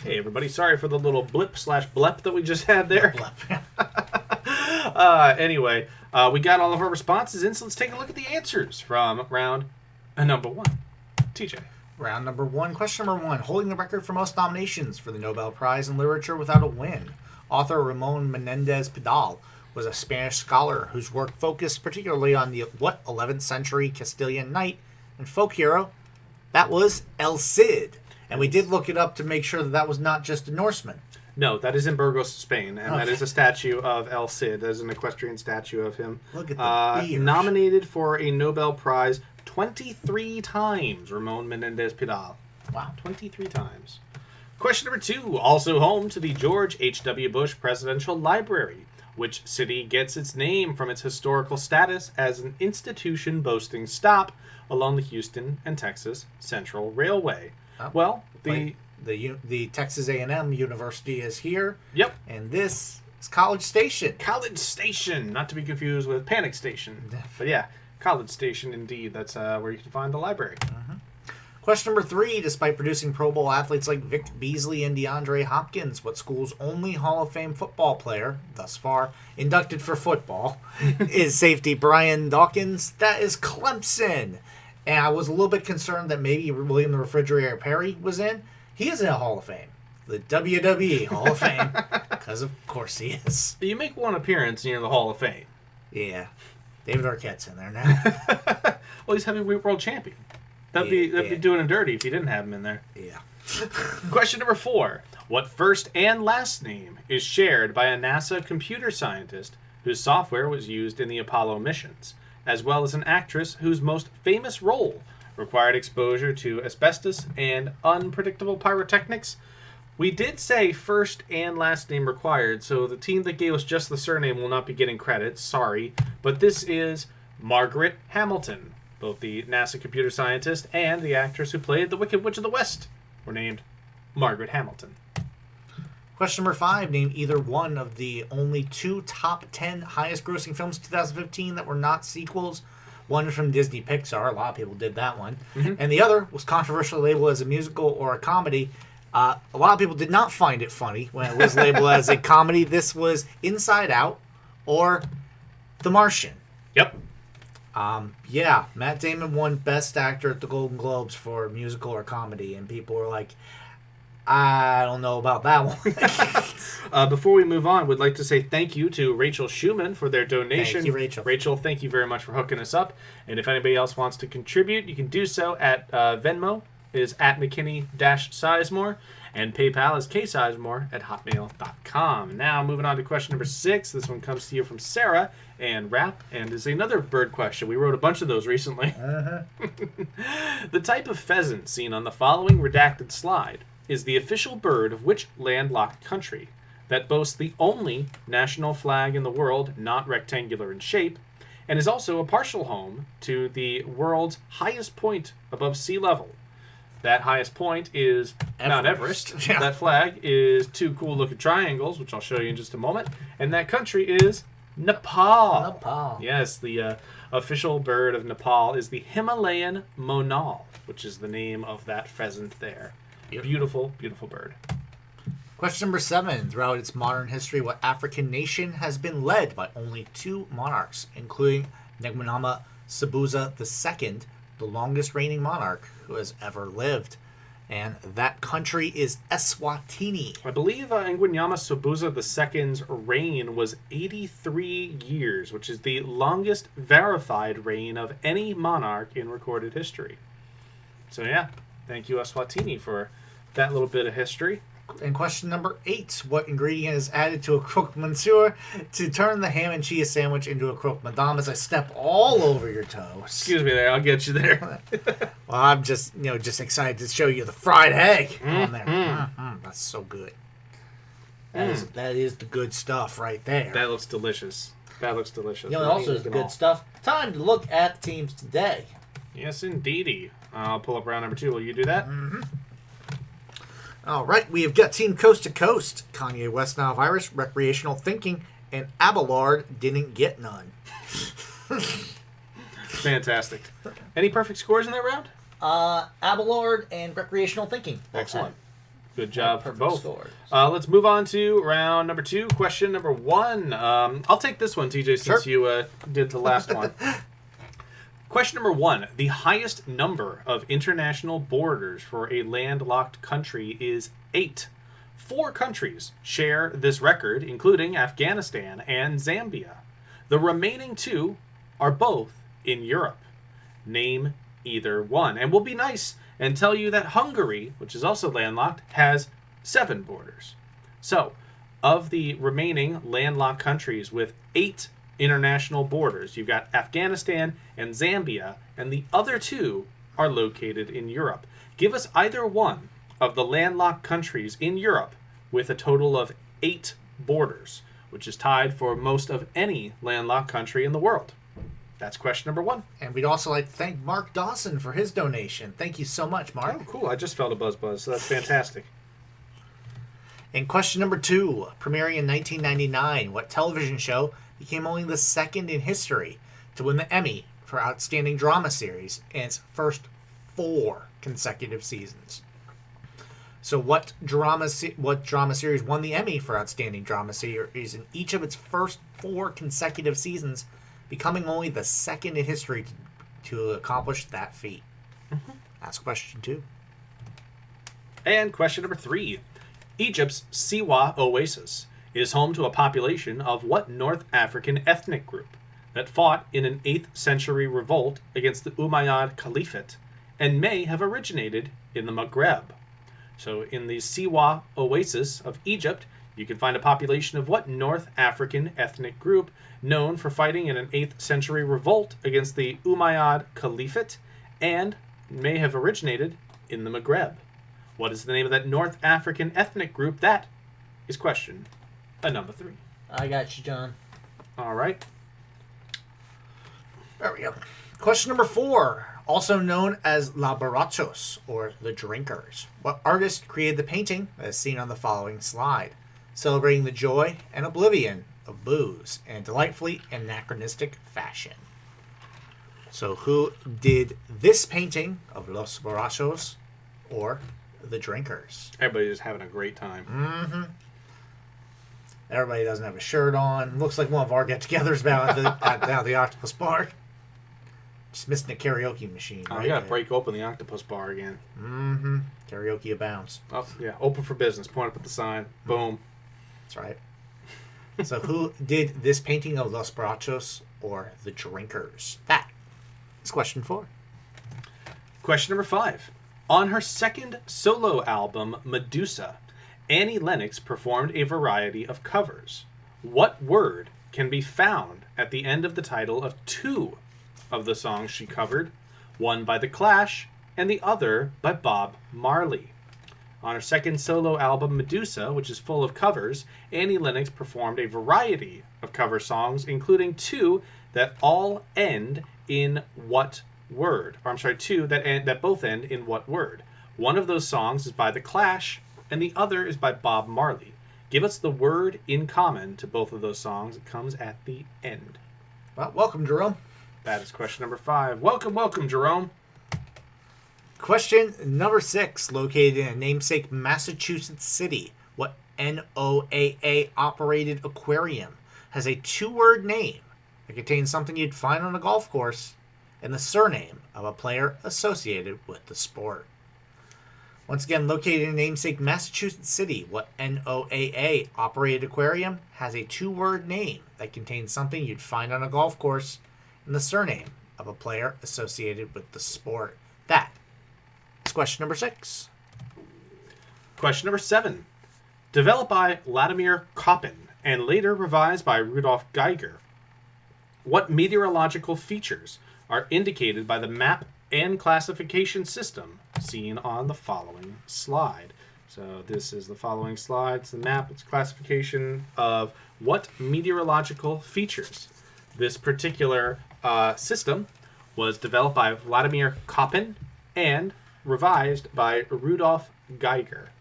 Hey everybody, sorry for the little blip/blep that we just had there. Anyway, we got all of our responses in, so let's take a look at the answers from round number 1. TJ. Round number 1, question number 1. Holding the record for most nominations for the Nobel Prize in Literature without a win. Author Ramon Menendez Pidal was a Spanish scholar whose work focused particularly on the 11th century Castilian knight and folk hero. That was El Cid. And we did look it up to make sure that was not just a Norseman. No, that is in Burgos, Spain, and that is a statue of El Cid. That is an equestrian statue of him. Look at the beard. Nominated for a Nobel Prize 23 times, Ramon Menendez Pidal. Wow. 23 times. Question number 2, also home to the George H.W. Bush Presidential Library. Which city gets its name from its historical status as an institution boasting stop along the Houston and Texas Central Railway? Oh, well, the Texas A&M University is here. Yep. And this is College Station. College Station, not to be confused with Panic Station. But yeah, College Station indeed. That's where you can find the library. Question number 3. Despite producing Pro Bowl athletes like Vic Beasley and DeAndre Hopkins, what school's only Hall of Fame football player, thus far, inducted for football, is safety Brian Dawkins? That is Clemson. And I was a little bit concerned that maybe William the Refrigerator Perry was in. He is in a Hall of Fame. The WWE Hall of Fame. Because of course he is. You make one appearance near the Hall of Fame. Yeah. David Arquette's in there now. Well, he's heavyweight world champion. That'd be doing him dirty if you didn't have him in there. Yeah. Question number 4. What first and last name is shared by a NASA computer scientist whose software was used in the Apollo missions, as well as an actress whose most famous role required exposure to asbestos and unpredictable pyrotechnics? We did say first and last name required, so the team that gave us just the surname will not be getting credit. Sorry. But this is Margaret Hamilton. Both the NASA computer scientist and the actress who played the Wicked Witch of the West were named Margaret Hamilton. Question number 5. Name either one of the only 2 top 10 highest grossing films 2015 that were not sequels. One from Disney Pixar. A lot of people did that one. And the other was controversially labeled as a musical or a comedy. A lot of people did not find it funny when it was labeled as a comedy. This was Inside Out or The Martian. Yep. Yeah, Matt Damon won Best Actor at the Golden Globes for musical or comedy, and people were like, I don't know about that one. Before we move on, we'd like to say thank you to Rachel Schumann for their donation. Thank you, Rachel. Rachel, thank you very much for hooking us up. And if anybody else wants to contribute, you can do so at Venmo is at McKinney-Sizemore, and PayPal is ksizemore at hotmail.com. Now, moving on to question number 6. This one comes to you from Sarah and Rap, and is another bird question. We wrote a bunch of those recently. The type of pheasant seen on the following redacted slide is the official bird of which landlocked country that boasts the only national flag in the world not rectangular in shape, and is also a partial home to the world's highest point above sea level. That highest point is Mount Everest. Yeah. That flag is 2 cool-looking triangles, which I'll show you in just a moment. And that country is Nepal. Nepal. Yes, the official bird of Nepal is the Himalayan monal, which is the name of that pheasant there. Beautiful, beautiful bird. Question number 7. Throughout its modern history, what African nation has been led by only 2 monarchs, including Negmanama Sabuza II, the longest reigning monarch who has ever lived? And that country is Eswatini. I believe Nguanyama Sobuza II's reign was 83 years, which is the longest verified reign of any monarch in recorded history. So yeah, thank you Eswatini for that little bit of history. And question number 8. What ingredient is added to a croque monsieur to turn the ham and cheese sandwich into a croque madame? As I step all over your toes. Excuse me there, I'll get you there. Well, I'm just excited to show you the fried egg on there. That's so good. That is the good stuff right there. That looks delicious. That looks delicious. You know, it also is the good stuff. Time to look at the teams today. Yes, indeedy. I'll pull up round number 2. Will you do that? All right, we have got Team Coast to Coast, Kanye West Nile Virus, Recreational Thinking, and Abelard Didn't Get None. Fantastic. Any perfect scores in that round? Abelard and Recreational Thinking. Excellent. Good job for Perfect both. scores. Let's move on to round number 2. Question number 1. I'll take this one, TJ, since you did the last one. Question number 1. The highest number of international borders for a landlocked country is 8. 4 countries share this record, including Afghanistan and Zambia. The remaining 2 are both in Europe. Name either one. And we'll be nice and tell you that Hungary, which is also landlocked, has 7 borders. So, of the remaining landlocked countries with 8 international borders, you've got Afghanistan and Zambia, and the other 2 are located in Europe. Give us either one of the landlocked countries in Europe with a total of 8 borders, which is tied for most of any landlocked country in the world. That's question number 1. And we'd also like to thank Mark Dawson for his donation. Thank you so much, Mark. Oh, cool. I just felt a buzz, so that's fantastic. And question number 2, premiering in 1999, what television show became only the second in history to win the Emmy for Outstanding Drama Series in its first 4 consecutive seasons? So what drama series won the Emmy for Outstanding Drama Series in each of its first 4 consecutive seasons, becoming only the second in history to accomplish that feat? That's question 2. And question number 3. Egypt's Siwa Oasis is home to a population of what North African ethnic group that fought in an 8th century revolt against the Umayyad Caliphate and may have originated in the Maghreb? So in the Siwa Oasis of Egypt, you can find a population of what North African ethnic group known for fighting in an 8th century revolt against the Umayyad Caliphate and may have originated in the Maghreb? What is the name of that North African ethnic group? That is question number 3. I got you, John. All right. There we go. Question number 4, also known as La Borrachos, or the Drinkers. What artist created the painting as seen on the following slide, celebrating the joy and oblivion of booze in a delightfully anachronistic fashion? So who did this painting of Los Borrachos, or the Drinkers? Everybody's just having a great time. Everybody doesn't have a shirt on. Looks like one of our get-togethers down at the Octopus Bar. Just missing the karaoke machine. Oh, right you gotta there. break open the Octopus Bar again. Karaoke abounds. Oh, yeah. Open for business. Point up at the sign. Boom. That's right. So who did this painting of Los Borrachos, or the Drinkers? That is question 4. Question number 5. On her second solo album, Medusa, Annie Lennox performed a variety of covers. What word can be found at the end of the title of 2 of the songs she covered, one by The Clash and the other by Bob Marley? On her second solo album, Medusa, which is full of covers, Annie Lennox performed a variety of cover songs, including 2 that all end in what word? Or I'm sorry, 2 that both end in what word? One of those songs is by The Clash, and the other is by Bob Marley. Give us the word in common to both of those songs. It comes at the end. Well, welcome, Jerome. That is question number 5. Welcome, Jerome. Question number 6, located in a namesake Massachusetts city, what NOAA-operated aquarium has a 2-word name that contains something you'd find on a golf course and the surname of a player associated with the sport? Once again, located in a namesake Massachusetts city, what NOAA-operated aquarium has a 2-word name that contains something you'd find on a golf course and the surname of a player associated with the sport? That is question number 6. Question number 7. Developed by Vladimir Koppen and later revised by Rudolf Geiger, what meteorological features are indicated by the map and classification system seen on the following slide? So this is the following slide. It's the map, it's classification of what meteorological features. This particular system was developed by Vladimir Koppen and revised by Rudolf Geiger.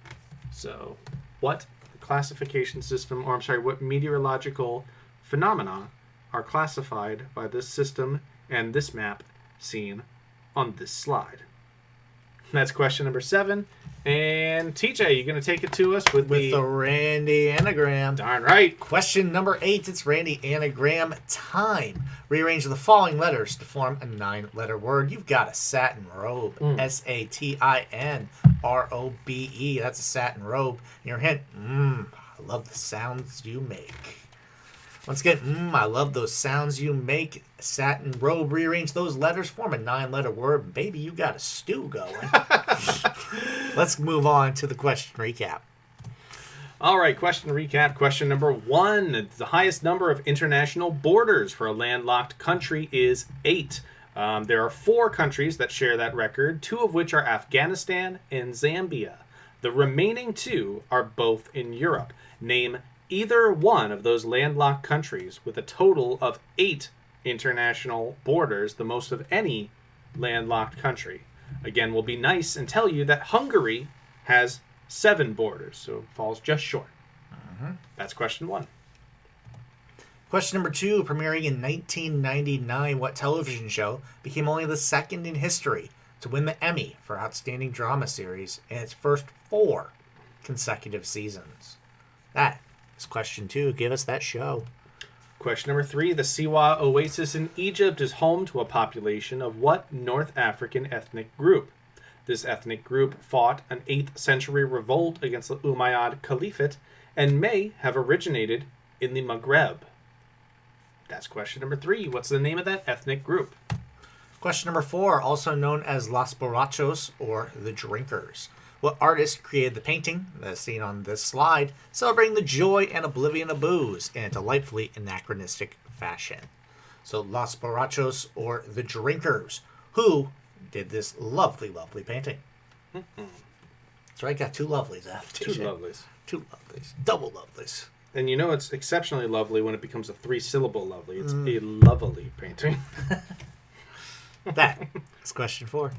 So what classification system, or I'm sorry, what meteorological phenomena are classified by this system and this map seen on this slide? That's question number 7. And TJ, you're going to take it to us with the Randy anagram. Darn right. Question number 8. It's Randy anagram time. Rearrange the following letters to form a 9-letter word. You've got a satin robe. Satinrobe. That's a satin robe. And your hint, I love the sounds you make. Once again, I love those sounds you make. Satin robe. Rearrange those letters, form a 9-letter word. Baby, you got a stew going. Let's move on to the question recap. All right, question recap. Question number 1. The highest number of international borders for a landlocked country is 8. There are 4 countries that share that record, 2 of which are Afghanistan and Zambia. The remaining 2 are both in Europe. Name either one of those landlocked countries with a total of 8 international borders, the most of any landlocked country. Again, we'll be nice and tell you that Hungary has 7 borders, so it falls just short. That's question 1. Question number 2, premiering in 1999, what television show became only the second in history to win the Emmy for Outstanding Drama Series in its first 4 consecutive seasons? That is question 2. Give us that show. Question number 3. The Siwa Oasis in Egypt is home to a population of what North African ethnic group? This ethnic group fought an 8th century revolt against the Umayyad Caliphate and may have originated in the Maghreb. That's question number 3. What's the name of that ethnic group? Question number 4, also known as Los Borrachos, or the Drinkers. What artist created the painting that's seen on this slide, celebrating the joy and oblivion of booze in a delightfully anachronistic fashion? So Los Borrachos, or the Drinkers, who did this lovely, lovely painting. That's right, got 2 lovelies after 2 lovelies. 2 lovelies. Double lovelies. And you know it's exceptionally lovely when it becomes a 3-syllable lovely. It's a lovely painting. That is question 4.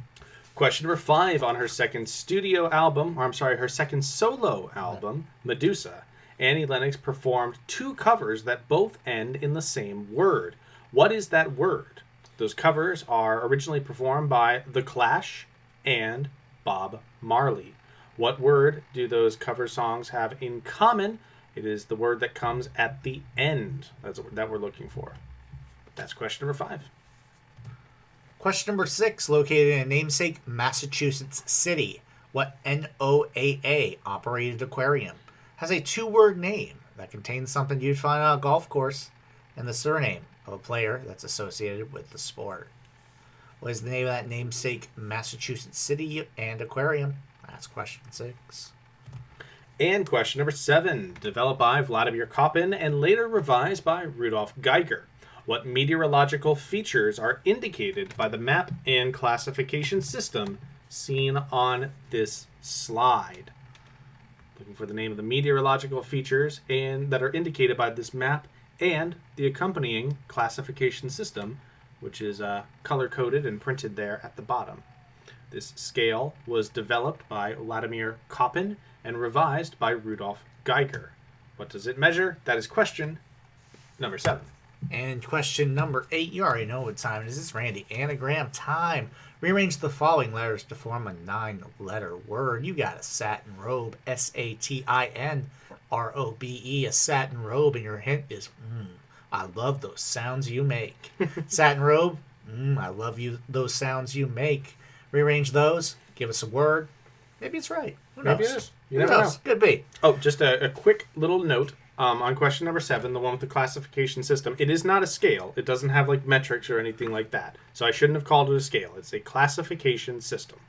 Question number 5. On her second her second solo album, Medusa, Annie Lennox performed 2 covers that both end in the same word. What is that word? Those covers are originally performed by The Clash and Bob Marley. What word do those cover songs have in common? It is the word that comes at the end. That's that we're looking for. That's question number 5. Question number 6, located in a namesake Massachusetts city, what NOAA operated aquarium has a 2-word name that contains something you'd find on a golf course and the surname of a player that's associated with the sport? What is the name of that namesake Massachusetts city and aquarium? That's question 6. And question number 7, developed by Vladimir Koppen and later revised by Rudolf Geiger. What meteorological features are indicated by the map and classification system seen on this slide? Looking for the name of the meteorological features and that are indicated by this map and the accompanying classification system, which is color-coded and printed there at the bottom. This scale was developed by Vladimir Koppen and revised by Rudolf Geiger. What does it measure? That is question number 7. And question number 8, you already know what time it is. It's Randy anagram time. Rearrange the following letters to form a 9-letter word. You got a satin robe, Satinrobe, a satin robe, and your hint is, I love those sounds you make. Satin robe, I love those sounds you make. Rearrange those, give us a word. Maybe it's right. Who knows? Maybe it is. You never know. Could be. Oh, just a quick little note. On question number 7, the one with the classification system, it is not a scale. It doesn't have like metrics or anything like that. So I shouldn't have called it a scale. It's a classification system.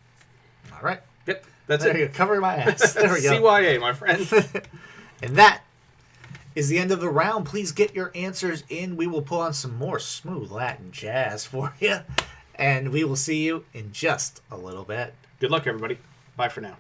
All right. Yep. That's there it. You go. Cover my ass. There we go. CYA, my friend. And that is the end of the round. Please get your answers in. We will pull on some more smooth Latin jazz for you. And we will see you in just a little bit. Good luck, everybody. Bye for now.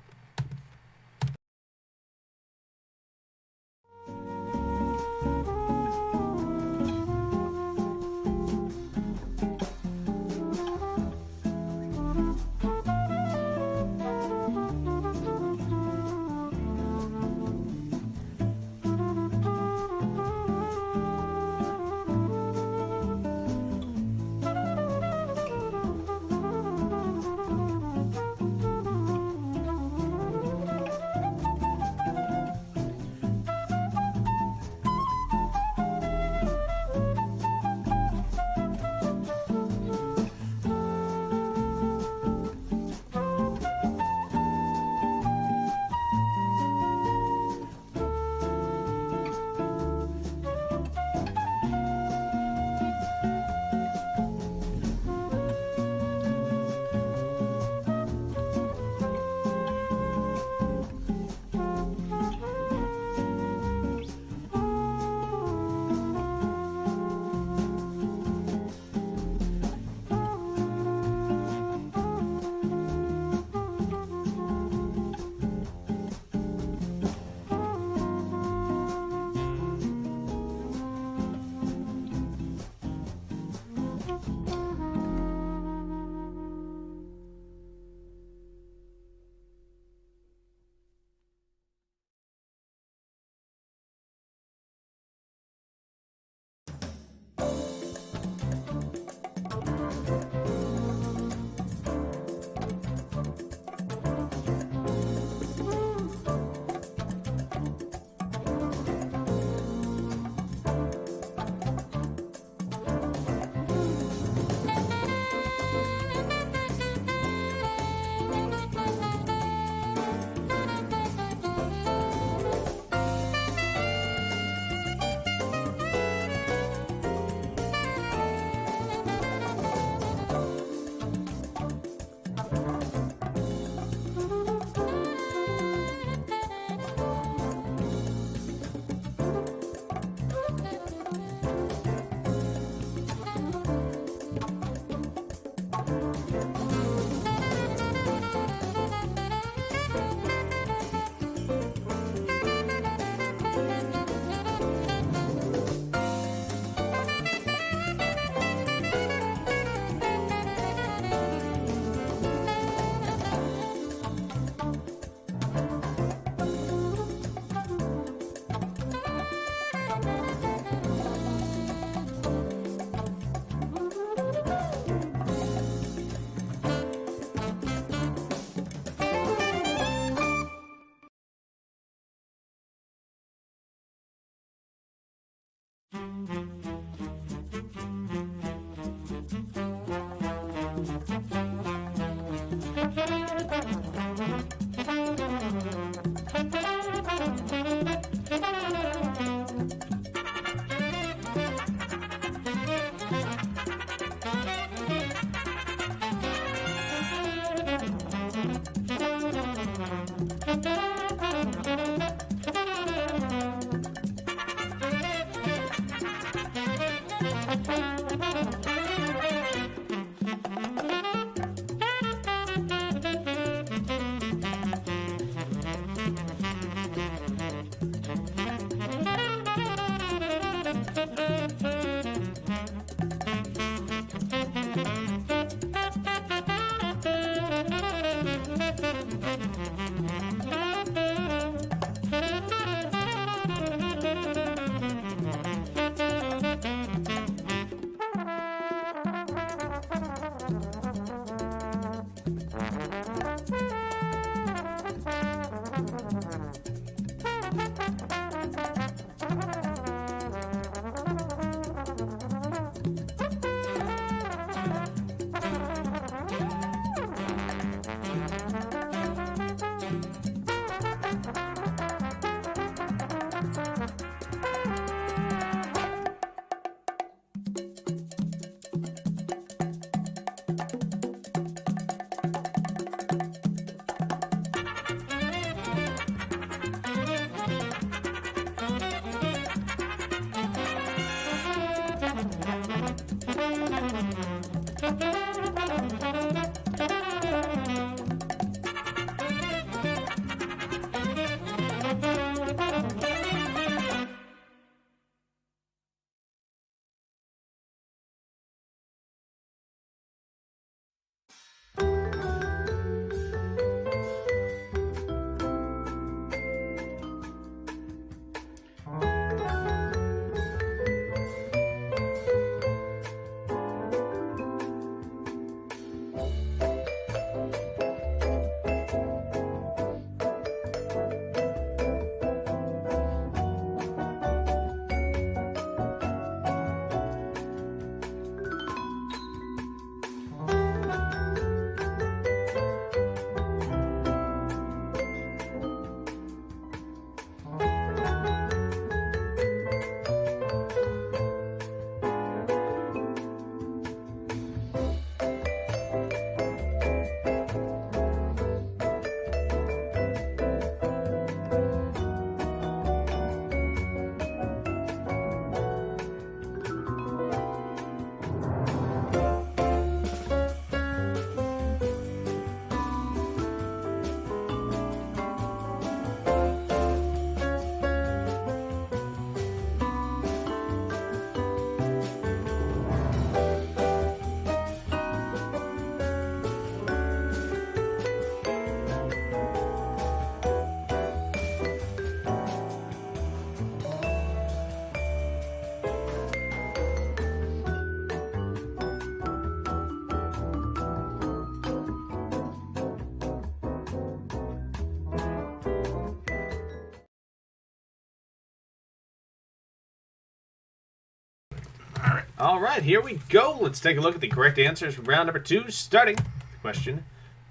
All right, here we go. Let's take a look at the correct answers from round number 2, starting with question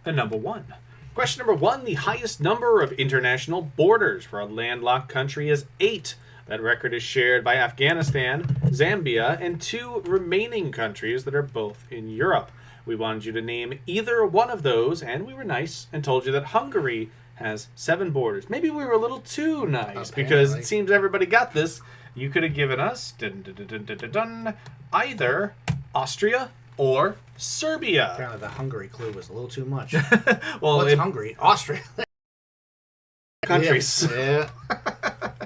number 1. Question number 1, the highest number of international borders for a landlocked country is 8. That record is shared by Afghanistan, Zambia, and 2 remaining countries that are both in Europe. We wanted you to name either one of those, and we were nice and told you that Hungary has 7 borders. Maybe we were a little too nice, because it seems everybody got this. You could have given us either Austria, or Serbia. Apparently the Hungary clue was a little too much. Well, What's Hungary? Austria. countries. Yeah.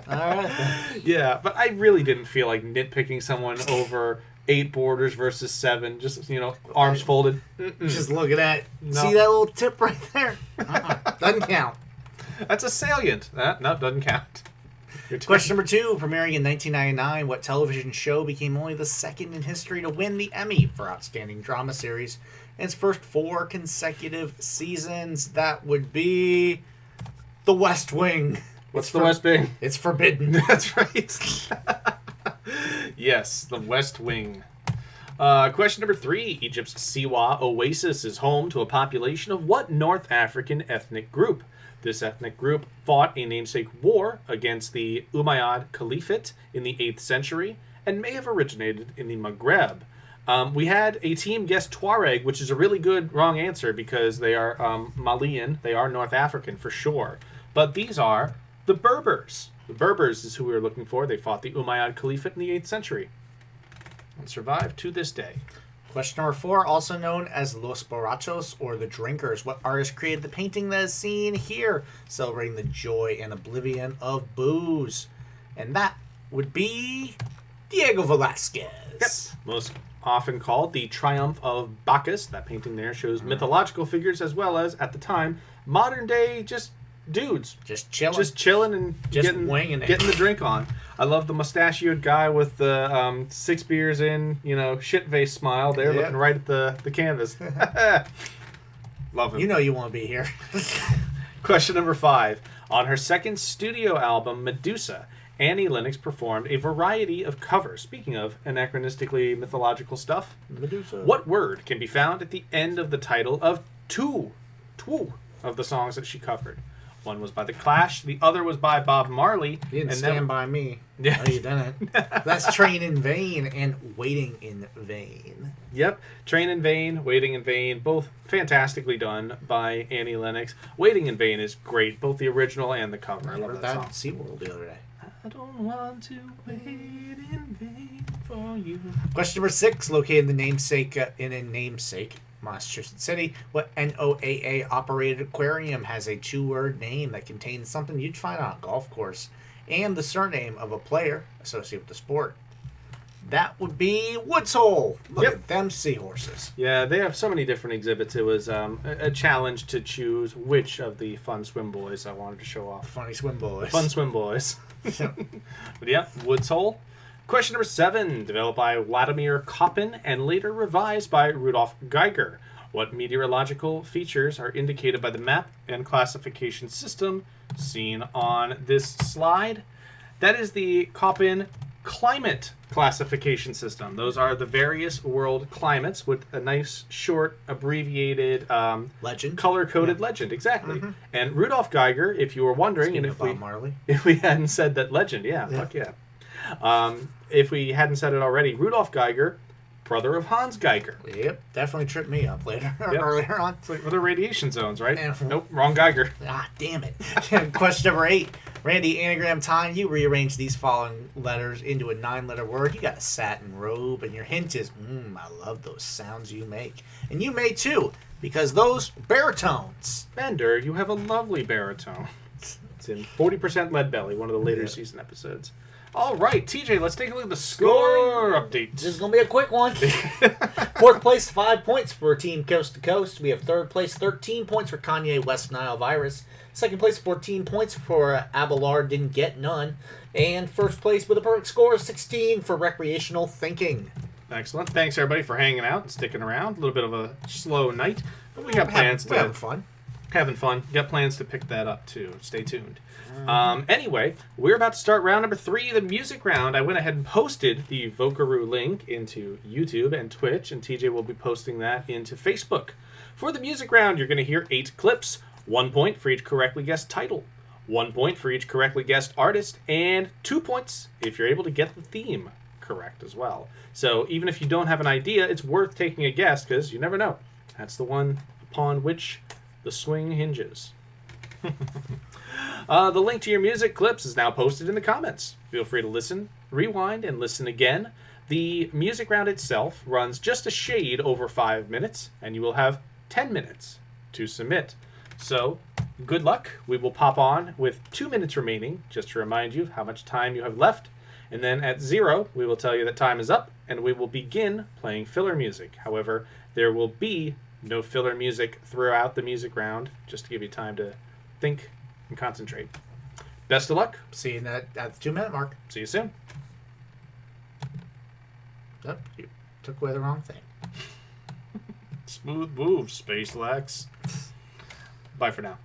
All right. Yeah, but I really didn't feel like nitpicking someone over 8 borders versus 7. Just, arms folded. Just looking at No. see that little tip right there? Doesn't count. That's a salient. No, doesn't count. Your turn. Question number 2, premiering in 1999, what television show became only the second in history to win the Emmy for Outstanding Drama Series in its first 4 consecutive seasons? That would be The West Wing. What's the West Wing? It's forbidden. That's right. Yes, the West Wing. Question number 3. Egypt's Siwa Oasis is home to a population of what North African ethnic group? This ethnic group fought a namesake war against the Umayyad Caliphate in the 8th century and may have originated in the Maghreb. We had a team guess Tuareg, which is a really good wrong answer because they are Malian. They are North African for sure. But these are the Berbers. The Berbers is who we were looking for. They fought the Umayyad Caliphate in the 8th century and survived to this day. Question number 4, also known as Los Borrachos or the Drinkers. What artist created the painting that is seen here, celebrating the joy and oblivion of booze? And that would be Diego Velázquez. Yep. Most often called the Triumph of Bacchus. That painting there shows mythological figures as well as, at the time, modern day just dudes. Just chilling. Just chilling and winging it. getting the drink on. I love the mustachioed guy with the 6 beers in, shit face smile there, looking right at the canvas. Love him. You know you want to be here. Question number 5. On her second studio album, Medusa, Annie Lennox performed a variety of covers. Speaking of anachronistically mythological stuff, Medusa. what word can be found at the end of the title of two of the songs that she covered? One was by The Clash, the other was by Bob Marley. You didn't stand by me. Yeah. No, you didn't. That's Train in Vain and Waiting in Vain. Yep. Train in Vain, Waiting in Vain, both fantastically done by Annie Lennox. Waiting in Vain is great, both the original and the cover. I love Heard that that song. at SeaWorld the other day. I don't want to wait in vain for you. Question number 6, located in a namesake, Massachusetts City, what NOAA operated aquarium has a 2-word name that contains something you'd find on a golf course and the surname of a player associated with the sport? That would be Woods Hole. Look at them seahorses. Yeah, they have so many different exhibits. It was a challenge to choose which of the fun swim boys I wanted to show off. Funny swim boys. Fun swim boys. But yeah, Woods Hole. Question number 7, developed by Vladimir Koppen and later revised by Rudolf Geiger. What meteorological features are indicated by the map and classification system seen on this slide? That is the Koppen climate classification system. Those are the various world climates with a nice, short, abbreviated, legend, color-coded legend. Exactly. And Rudolf Geiger, if you were wondering, and if we hadn't said that legend, fuck yeah. If we hadn't said it already, Rudolf Geiger, brother of Hans Geiger. Yep, definitely tripped me up earlier on. It's like the radiation zones, right? And nope, wrong Geiger. Ah, damn it. Question number 8. Randy, anagram time. You rearrange these following letters into a 9-letter word. You got a satin robe, and your hint is, I love those sounds you make. And you may too, because those baritones. Bender, you have a lovely baritone. It's in 40% Lead Belly, one of the later season episodes. All right, TJ, let's take a look at the score update. This is going to be a quick one. 4th place, 5 points for Team Coast to Coast. We have 3rd place, 13 points for Kanye West Nile Virus. 2nd place, 14 points for Abelard Didn't Get None. And 1st place with a perfect score of 16 for Recreational Thinking. Excellent. Thanks, everybody, for hanging out and sticking around. A little bit of a slow night, but we got plans to... having fun. Having fun. Got plans to pick that up, too. Stay tuned. Anyway, we're about to start round number 3, the music round. I went ahead and posted the Vocaroo link into YouTube and Twitch, and TJ will be posting that into Facebook. For the music round, you're going to hear 8 clips, 1 point for each correctly guessed title, 1 point for each correctly guessed artist, and 2 points if you're able to get the theme correct as well. So even if you don't have an idea, it's worth taking a guess, because you never know. That's the one upon which the swing hinges. The link to your music clips is now posted in the comments. Feel free to listen, rewind, and listen again. The music round itself runs just a shade over 5 minutes, and you will have 10 minutes to submit. So, good luck. We will pop on with 2 minutes remaining, just to remind you how much time you have left. And then at 0, we will tell you that time is up, and we will begin playing filler music. However, there will be no filler music throughout the music round, just to give you time to think and concentrate. Best of luck. See you at the 2-minute mark. See you soon. Yep, you took away the wrong thing. Smooth move, Space Lex. Bye for now.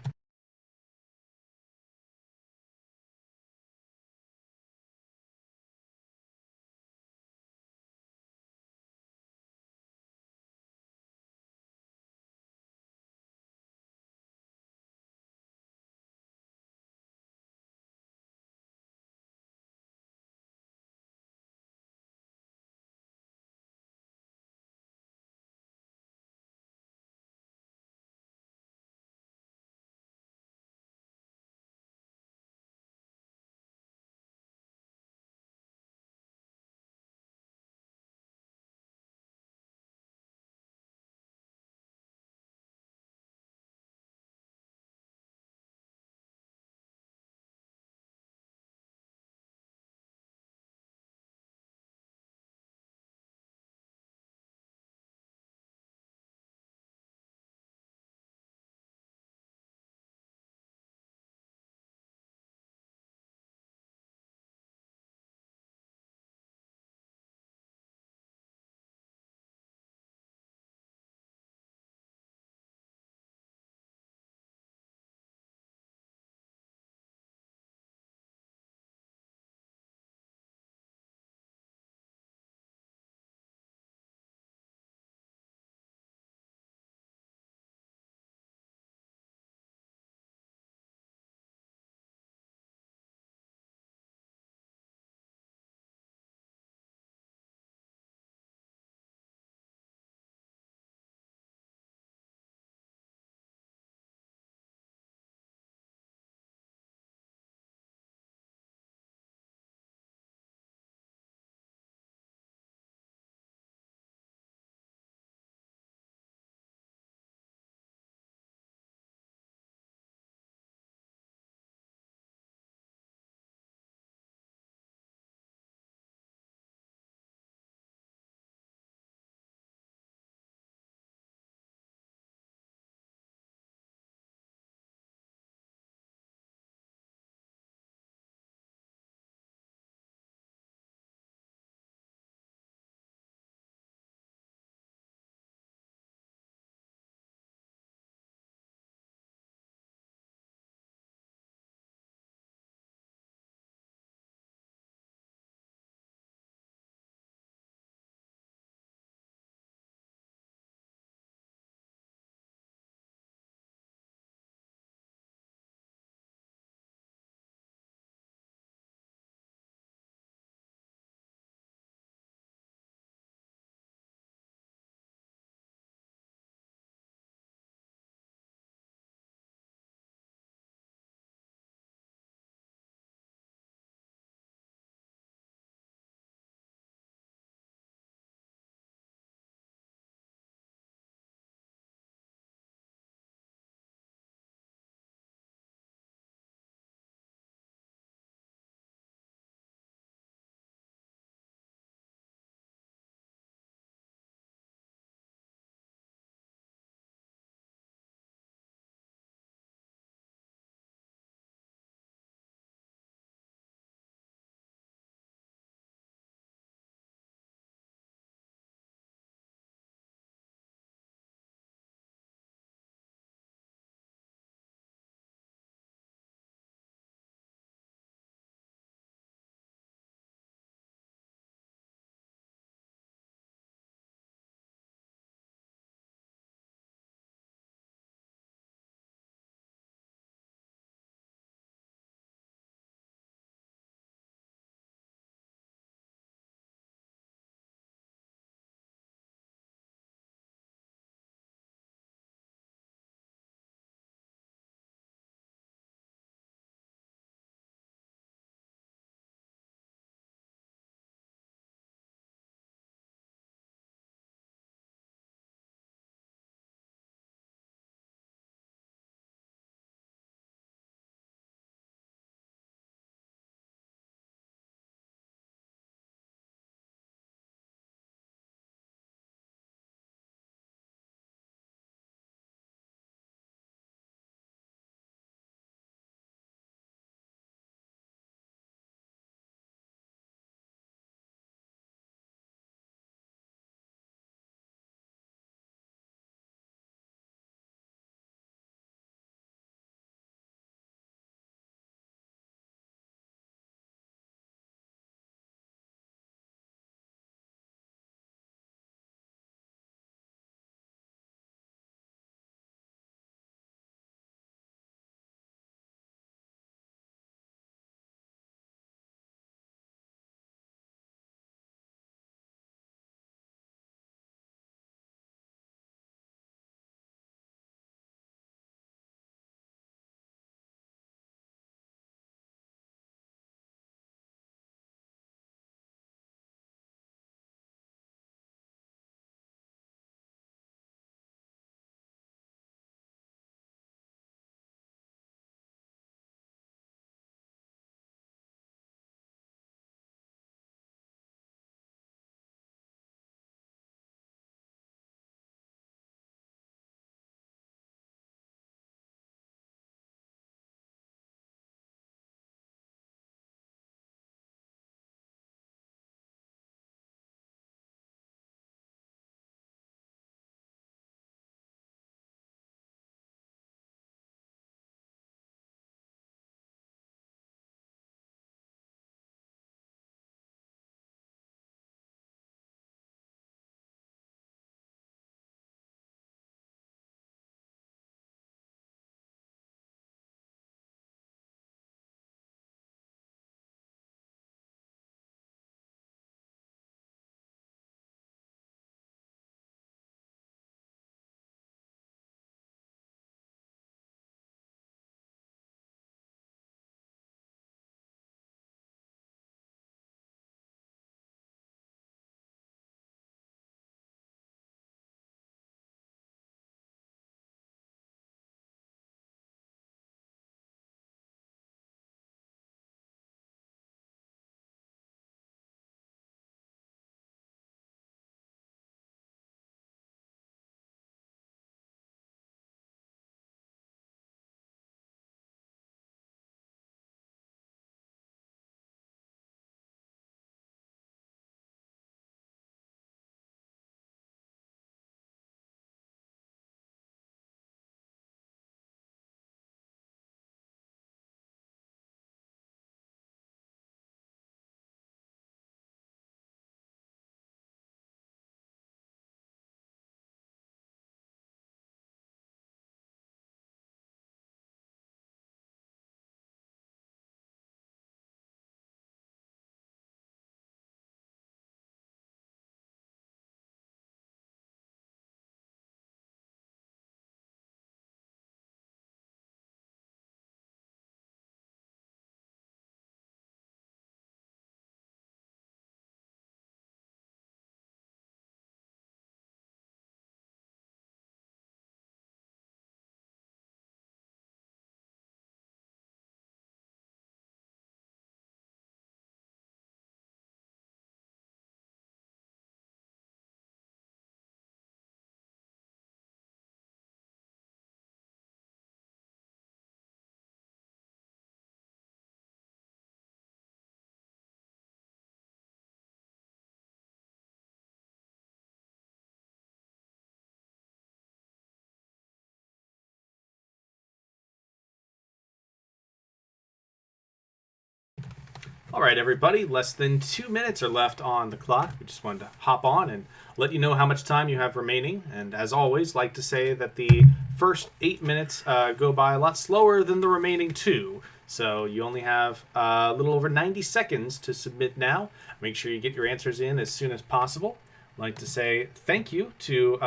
All right, everybody, less than 2 minutes are left on the clock. We just wanted to hop on and let you know how much time you have remaining. And as always, like to say that the first 8 minutes go by a lot slower than the remaining 2. So you only have a little over 90 seconds to submit now. Make sure you get your answers in as soon as possible. I'd like to say thank you to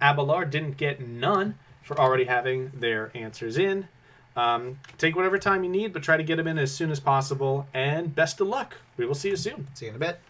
Abelard Didn't Get None for already having their answers in. Take whatever time you need, but try to get them in as soon as possible. And best of luck. We will see you soon. See you in a bit.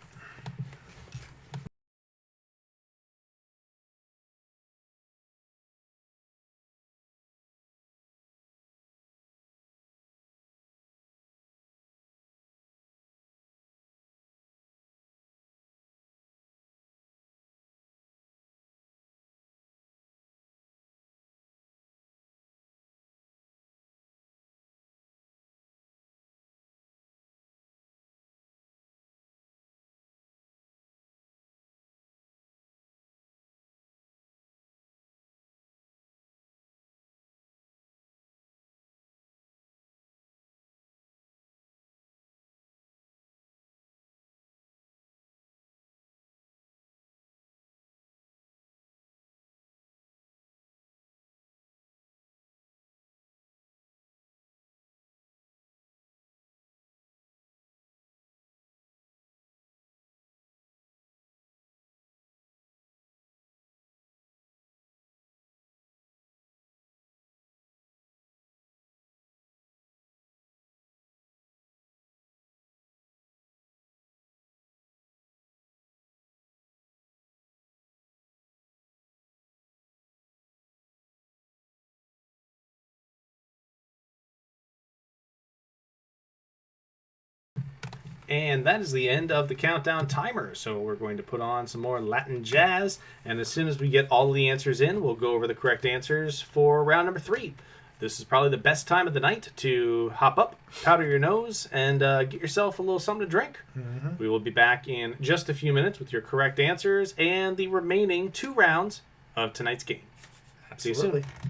And that is the end of the countdown timer. So we're going to put on some more Latin jazz. And as soon as we get all of the answers in, we'll go over the correct answers for round number 3. This is probably the best time of the night to hop up, powder your nose, and get yourself a little something to drink. Mm-hmm. We will be back in just a few minutes with your correct answers and the remaining 2 rounds of tonight's game. Absolutely. See you soon.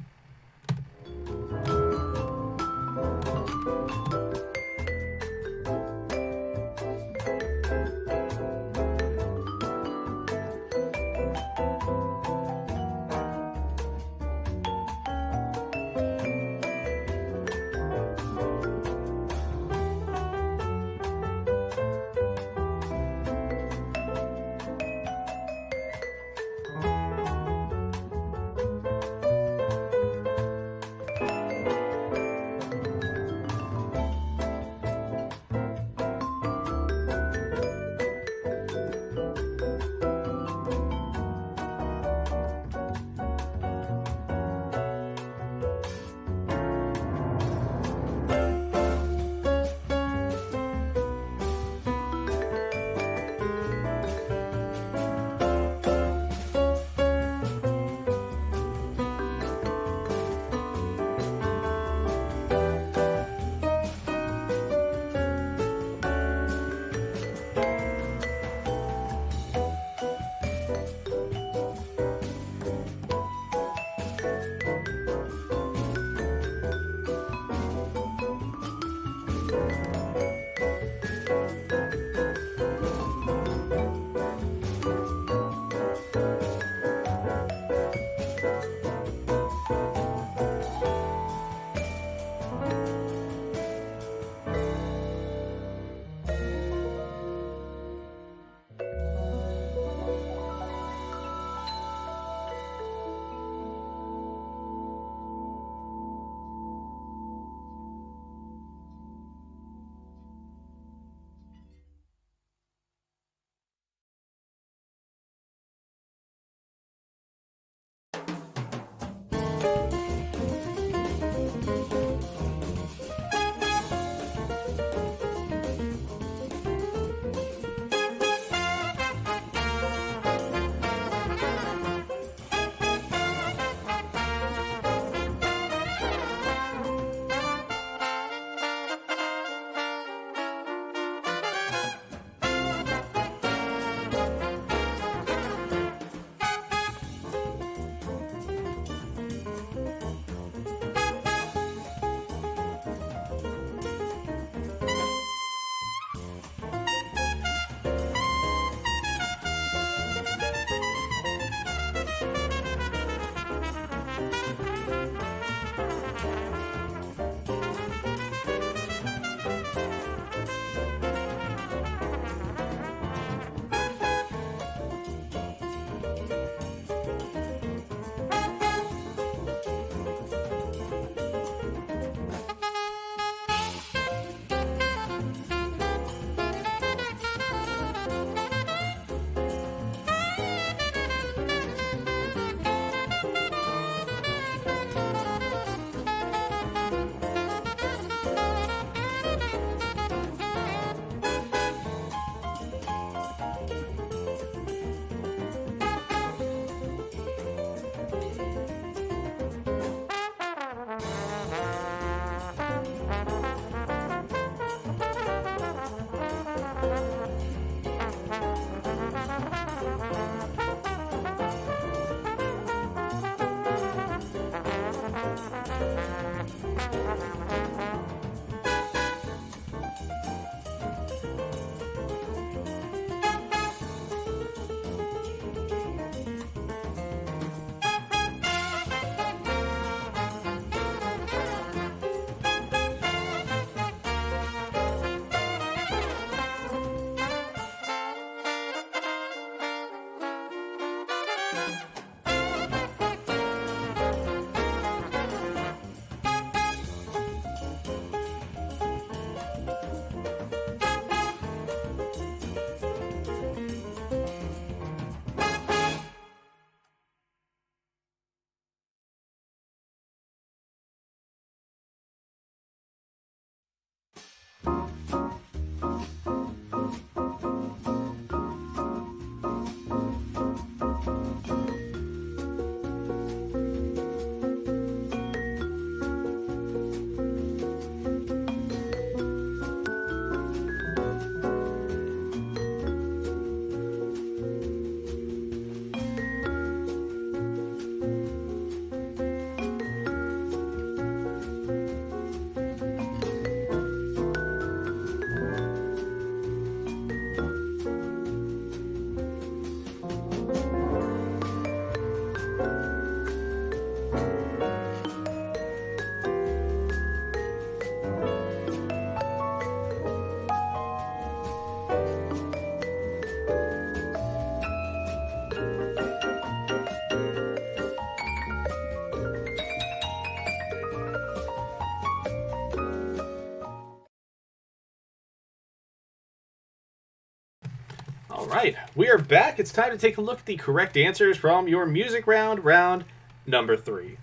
All right, we are back. It's time to take a look at the correct answers from your music round, round number 3.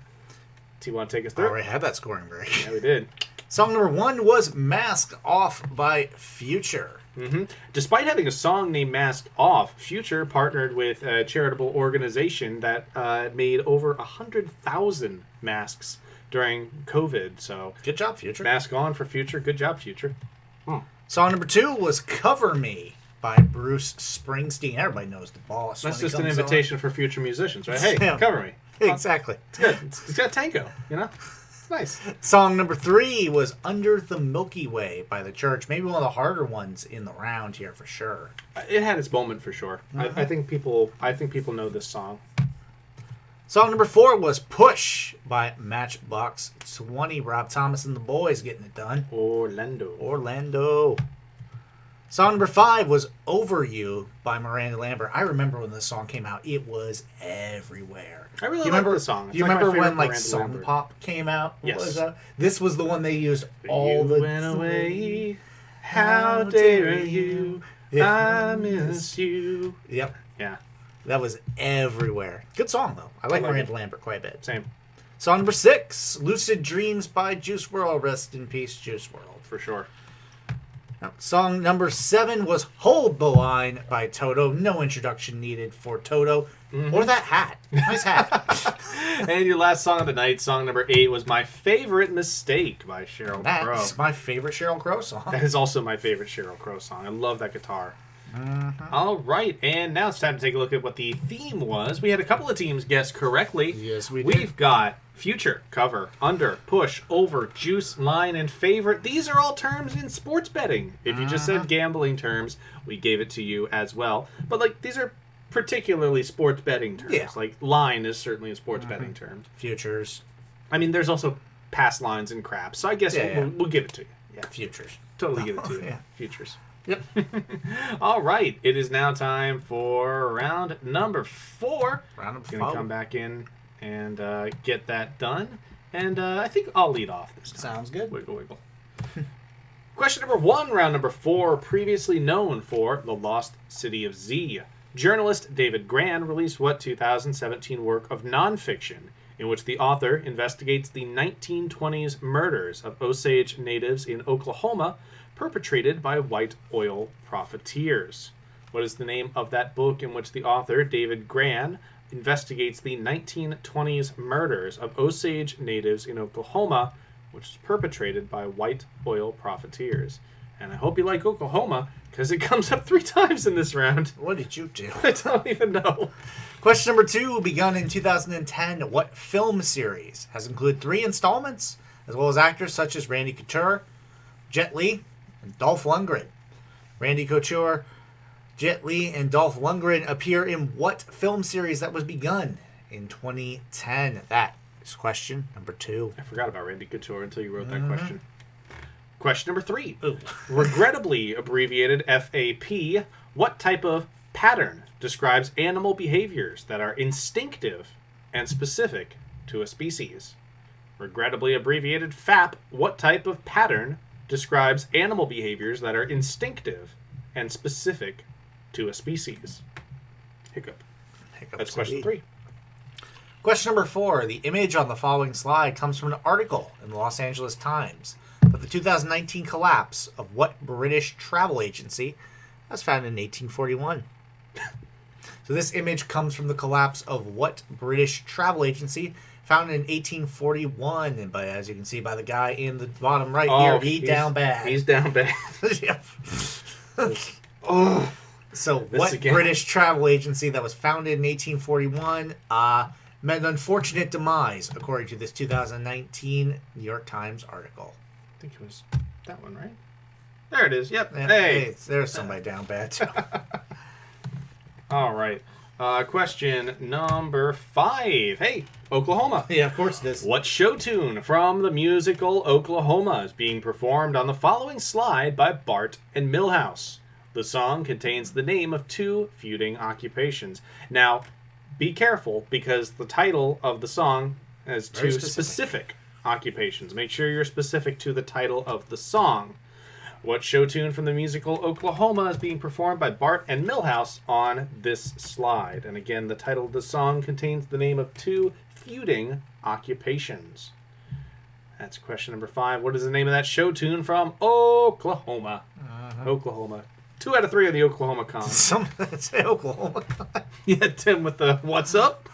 Do you want to take us through? Already had that scoring break. Yeah, we did. Song number 1 was Mask Off by Future. Despite having a song named Masked Off, Future partnered with a charitable organization that made over 100,000 masks during COVID. So Good job, Future. mask on for Future. Good job, Future. Song number 2 was Cover Me by Bruce Springsteen. Everybody knows the boss. That's when he just an comes invitation for future musicians, right? Hey, Yeah. cover me. on. Exactly. It's good. It's got tango, you know? It's nice. Song number 3 was Under the Milky Way by The Church. Maybe one of the harder ones in the round here for sure. It had its moment for sure. I think people know this song. Song number 4 was Push by Matchbox 20. Rob Thomas and the Boys getting it done. Orlando. Song number 5 was Over You by Miranda Lambert. I remember when this song came out. It was everywhere. I really Do you like remember the song. Do you It's like my remember when favorite like Miranda Song Lambert. Pop came out? What Yes. was that? This was the one they used all You the went away. How dare you? I miss you. Yep. Yeah, That was everywhere. Good song though. I like like Miranda it. Lambert quite a bit. same Song number 6, Lucid Dreams by Juice WRLD. Rest in peace, Juice WRLD. for sure. Song number 7 was Hold the Line by Toto. No introduction needed for Toto. Or that hat. Nice hat. And your last song of the night, song number 8, was My Favorite Mistake by Sheryl Crow. That's my favorite Sheryl Crow song. That is also my favorite Sheryl Crow song. I love that guitar. All right, and now it's time to take a look at what the theme was. We had a couple of teams guess correctly. Yes, we did. We've got Future, Cover, Under, Push, Over, Juice, Line, and Favorite. These are all terms in sports betting. If you just said gambling terms, we gave it to you as well. But like these are particularly sports betting terms. Yeah. Like line is certainly a sports betting term. Futures. I mean, there's also past lines and crap. So I guess we'll give it to you. Yeah, futures. Totally give it to you. Yeah. Futures. Yep. All right. It is now time for round number 4. Round number 4. Going to come back in and get that done. And I think I'll lead off this time. Sounds good. Wiggle, wiggle. Question number 1, round number 4, previously known for The Lost City of Z. Journalist David Grann released what 2017 work of nonfiction in which the author investigates the 1920s murders of Osage natives in Oklahoma perpetrated by white oil profiteers? What is the name of that book in which the author, David Grann, investigates the 1920s murders of Osage natives in Oklahoma, which is perpetrated by white oil profiteers? And I hope you like Oklahoma, because it comes up 3 times in this round. What did you do? I don't even know. Question number 2, begun in 2010. What film series has included 3 installments, as well as actors such as Randy Couture, Jet Li, and Dolph Lundgren? Randy Couture, Jet Li, and Dolph Lundgren appear in what film series that was begun in 2010? That is question number 2. I forgot about Randy Couture until you wrote that question. Question number 3. Ooh. Regrettably abbreviated FAP, what type of pattern describes animal behaviors that are instinctive and specific to a species? Regrettably abbreviated FAP, what type of pattern describes animal behaviors that are instinctive and specific to a species? Hiccup. That's question 3. Question number 4. The image on the following slide comes from an article in the Los Angeles Times of the 2019 collapse of what British travel agency was founded in 1841. So this image comes from the collapse of what British travel agency founded in 1841. And as you can see by the guy in the bottom right here, he's down bad. He's down bad. Yep. Oh. So what British travel agency that was founded in 1841 met an unfortunate demise, according to this 2019 New York Times article. I think it was that one, right? There it is. Yep. Yeah, hey. There's somebody down bad, too. All right. Question number 5. Hey, Oklahoma. Yeah, of course it is. What show tune from the musical Oklahoma is being performed on the following slide by Bart and Milhouse? The song contains the name of 2 feuding occupations. Now, be careful, because the title of the song has 2 specific occupations. Make sure you're specific to the title of the song. What show tune from the musical Oklahoma is being performed by Bart and Milhouse on this slide? And again, the title of the song contains the name of 2 feuding occupations. That's question number 5. What is the name of that show tune from Oklahoma? Oklahoma. 2 out of 3 on the Oklahoma con. Some say Oklahoma con. Yeah, Tim with the what's up?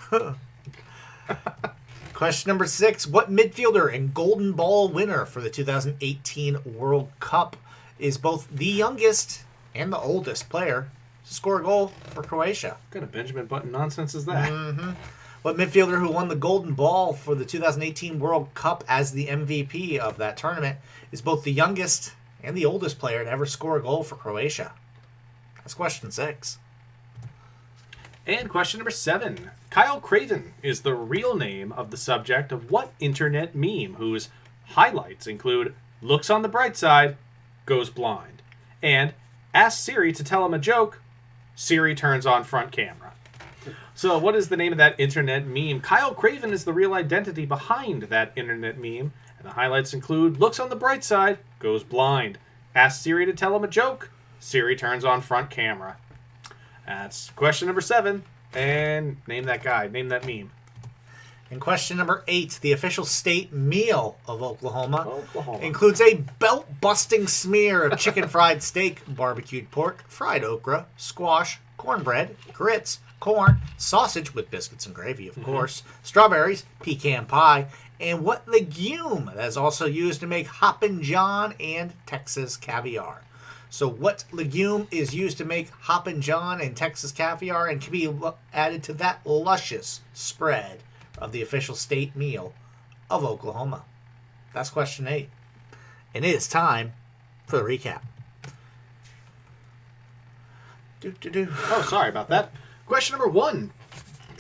Question number 6. What midfielder and Golden Ball winner for the 2018 World Cup is both the youngest and the oldest player to score a goal for Croatia? What kind of Benjamin Button nonsense is that? What midfielder who won the Golden Ball for the 2018 World Cup as the MVP of that tournament is both the youngest and the oldest player to ever score a goal for Croatia? That's question 6. And question number 7. Kyle Craven is the real name of the subject of what internet meme whose highlights include looks on the bright side, goes blind, and asks Siri to tell him a joke, Siri turns on front camera. So what is the name of that internet meme? Kyle Craven is the real identity behind that internet meme, and the highlights include looks on the bright side, goes blind, asks Siri to tell him a joke, Siri turns on front camera. That's question number 7. And name that guy. Name that meme. And question number 8. The official state meal of Oklahoma includes a belt-busting smear of chicken fried steak, barbecued pork, fried okra, squash, cornbread, grits, corn, sausage with biscuits and gravy, of course, strawberries, pecan pie, and what legume that is also used to make Hoppin' John and Texas caviar. So what legume is used to make Hoppin' John and Texas caviar and can be added to that luscious spread of the official state meal of Oklahoma? That's question 8. And it is time for the recap. Oh, sorry about that. Question number 1.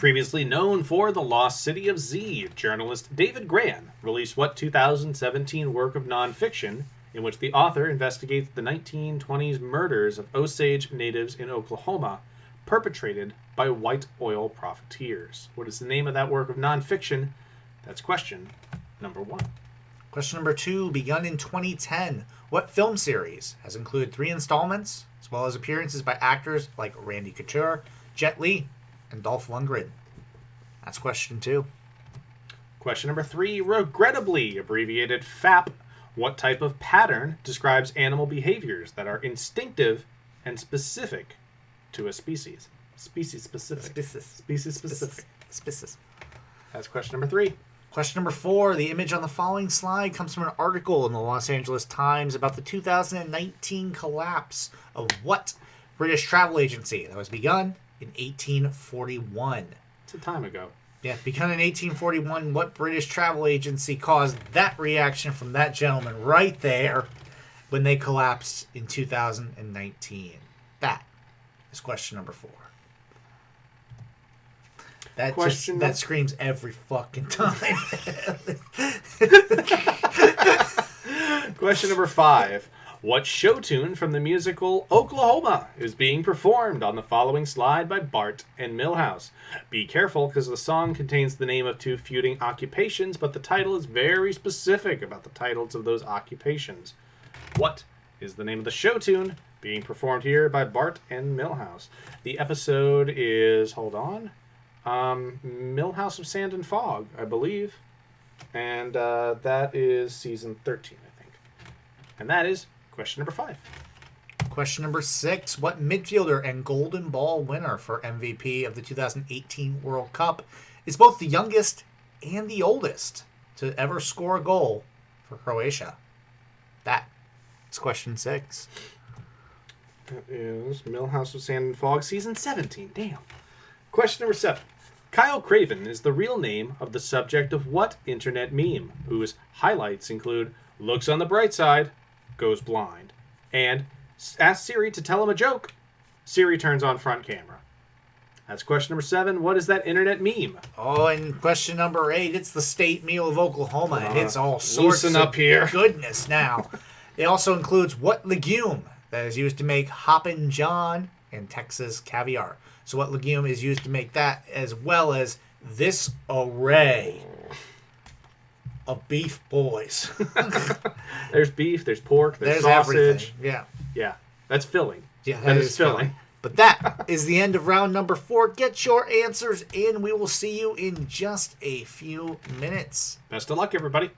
Previously known for The Lost City of Z, journalist David Gran released what 2017 work of nonfiction in which the author investigates the 1920s murders of Osage natives in Oklahoma perpetrated by white oil profiteers? What is the name of that work of nonfiction? That's question number 1. Question number 2, begun in 2010. What film series has included 3 installments, as well as appearances by actors like Randy Couture, Jet Li, and Dolph Lundgren? That's question 2. Question number 3, regrettably abbreviated FAP. What type of pattern describes animal behaviors that are instinctive and specific to a species? Species specific. Species specific. Species. That's question number 3. Question number 4. The image on the following slide comes from an article in the Los Angeles Times about the 2019 collapse of what British travel agency that was begun in 1841? It's a time ago. Yeah, begun in 1841. What British travel agency caused that reaction from that gentleman right there when they collapsed in 2019? That is question number 4. That screams every fucking time. Question number 5. What show tune from the musical Oklahoma is being performed on the following slide by Bart and Milhouse? Be careful, because the song contains the name of 2 feuding occupations, but the title is very specific about the titles of those occupations. What is the name of the show tune being performed here by Bart and Milhouse? The episode is, hold on, Milhouse of Sand and Fog, I believe. And that is season 13, I think. And that is question number 5. Question number 6. What midfielder and Golden Ball winner for MVP of the 2018 World Cup is both the youngest and the oldest to ever score a goal for Croatia? That is question 6. That is Milhouse of Sand and Fog, season 17. Damn. Question number 7. Kyle Craven is the real name of the subject of what internet meme, whose highlights include looks on the bright side, goes blind, and asks Siri to tell him a joke. Siri turns on front camera. That's question number 7. What is that internet meme? Oh, and question number 8. It's the state meal of Oklahoma, and it's all sorts loosen of up here. Goodness now. It also includes what legume that is used to make Hoppin' John and Texas caviar. So what legume is used to make that, as well as this array of beef boys. There's beef, there's pork, there's sausage. Everything. Yeah. Yeah, that's filling. Yeah, that is filling. But that is the end of round number 4. Get your answers in. We will see you in just a few minutes. Best of luck, everybody.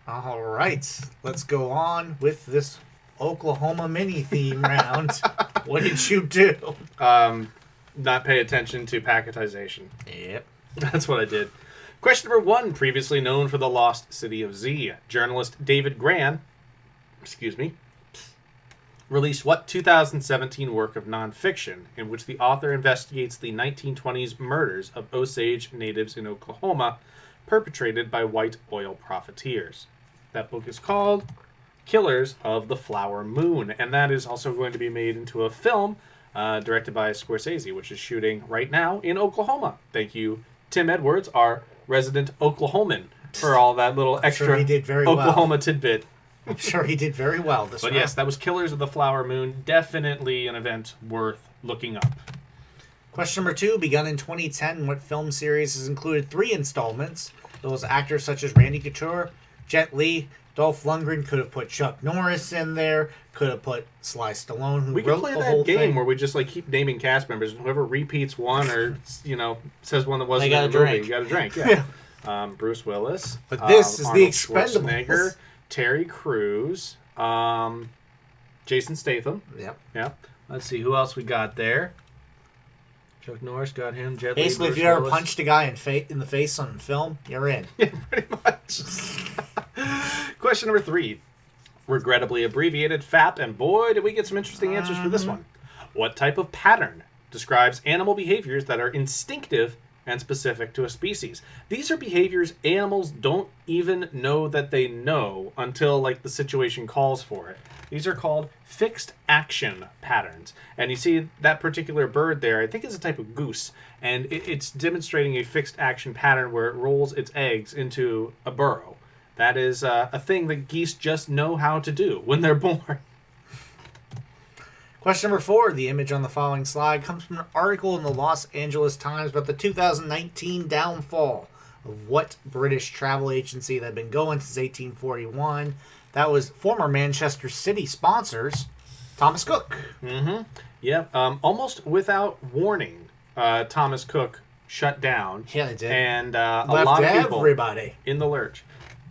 All right. Let's go on with this Oklahoma mini theme round. What did you do? Not pay attention to packetization. Yep. That's what I did. Question number 1. Previously known for the Lost City of Z, journalist David Gran, released what 2017 work of nonfiction in which the author investigates the 1920s murders of Osage natives in Oklahoma perpetrated by white oil profiteers? That book is called Killers of the Flower Moon, and that is also going to be made into a film directed by Scorsese, which is shooting right now in Oklahoma. Thank you, Tim Edwards, our resident Oklahoman, for all that little extra he did very Oklahoma well. tidbit. I'm sure he did very well this But round. yes, that was Killers of the Flower Moon. Definitely an event worth looking up. Question number 2. Begun in 2010, what film series has included 3 installments? Those actors such as Randy Couture, Jet Li, Dolph Lundgren, could have put Chuck Norris in there, could have put Sly Stallone, who We could wrote play the whole that game thing. where we just like keep naming cast members, and whoever repeats one or says one that wasn't They in got the a movie, drink. you got a drink. Yeah. Yeah. Bruce Willis. But this is the Arnold Expendables. Schwarzenegger, Terry Crews, Jason Statham. Yep. Yeah. Let's see who else we got there. Chuck Norris got him. Jet Li, Basically, if Bruce you ever Willis. punched a guy in the face on film, you're in. Yeah, pretty much. Question number 3. Regrettably abbreviated FAP, and boy, did we get some interesting answers for this one. What type of pattern describes animal behaviors that are instinctive and specific to a species? These are behaviors animals don't even know that they know until like the situation calls for it. These are called fixed action patterns. And you see that particular bird there, I think it's a type of goose, and it's demonstrating a fixed action pattern where it rolls its eggs into a burrow. That is a thing that geese just know how to do when they're born. Question number 4. The image on the following slide comes from an article in the Los Angeles Times about the 2019 downfall of what British travel agency that had been going since 1841. That was former Manchester City sponsors, Thomas Cook. Mm-hmm. Yeah. Almost without warning, Thomas Cook shut down. Yeah, they did. And a Left lot of people everybody. in the lurch.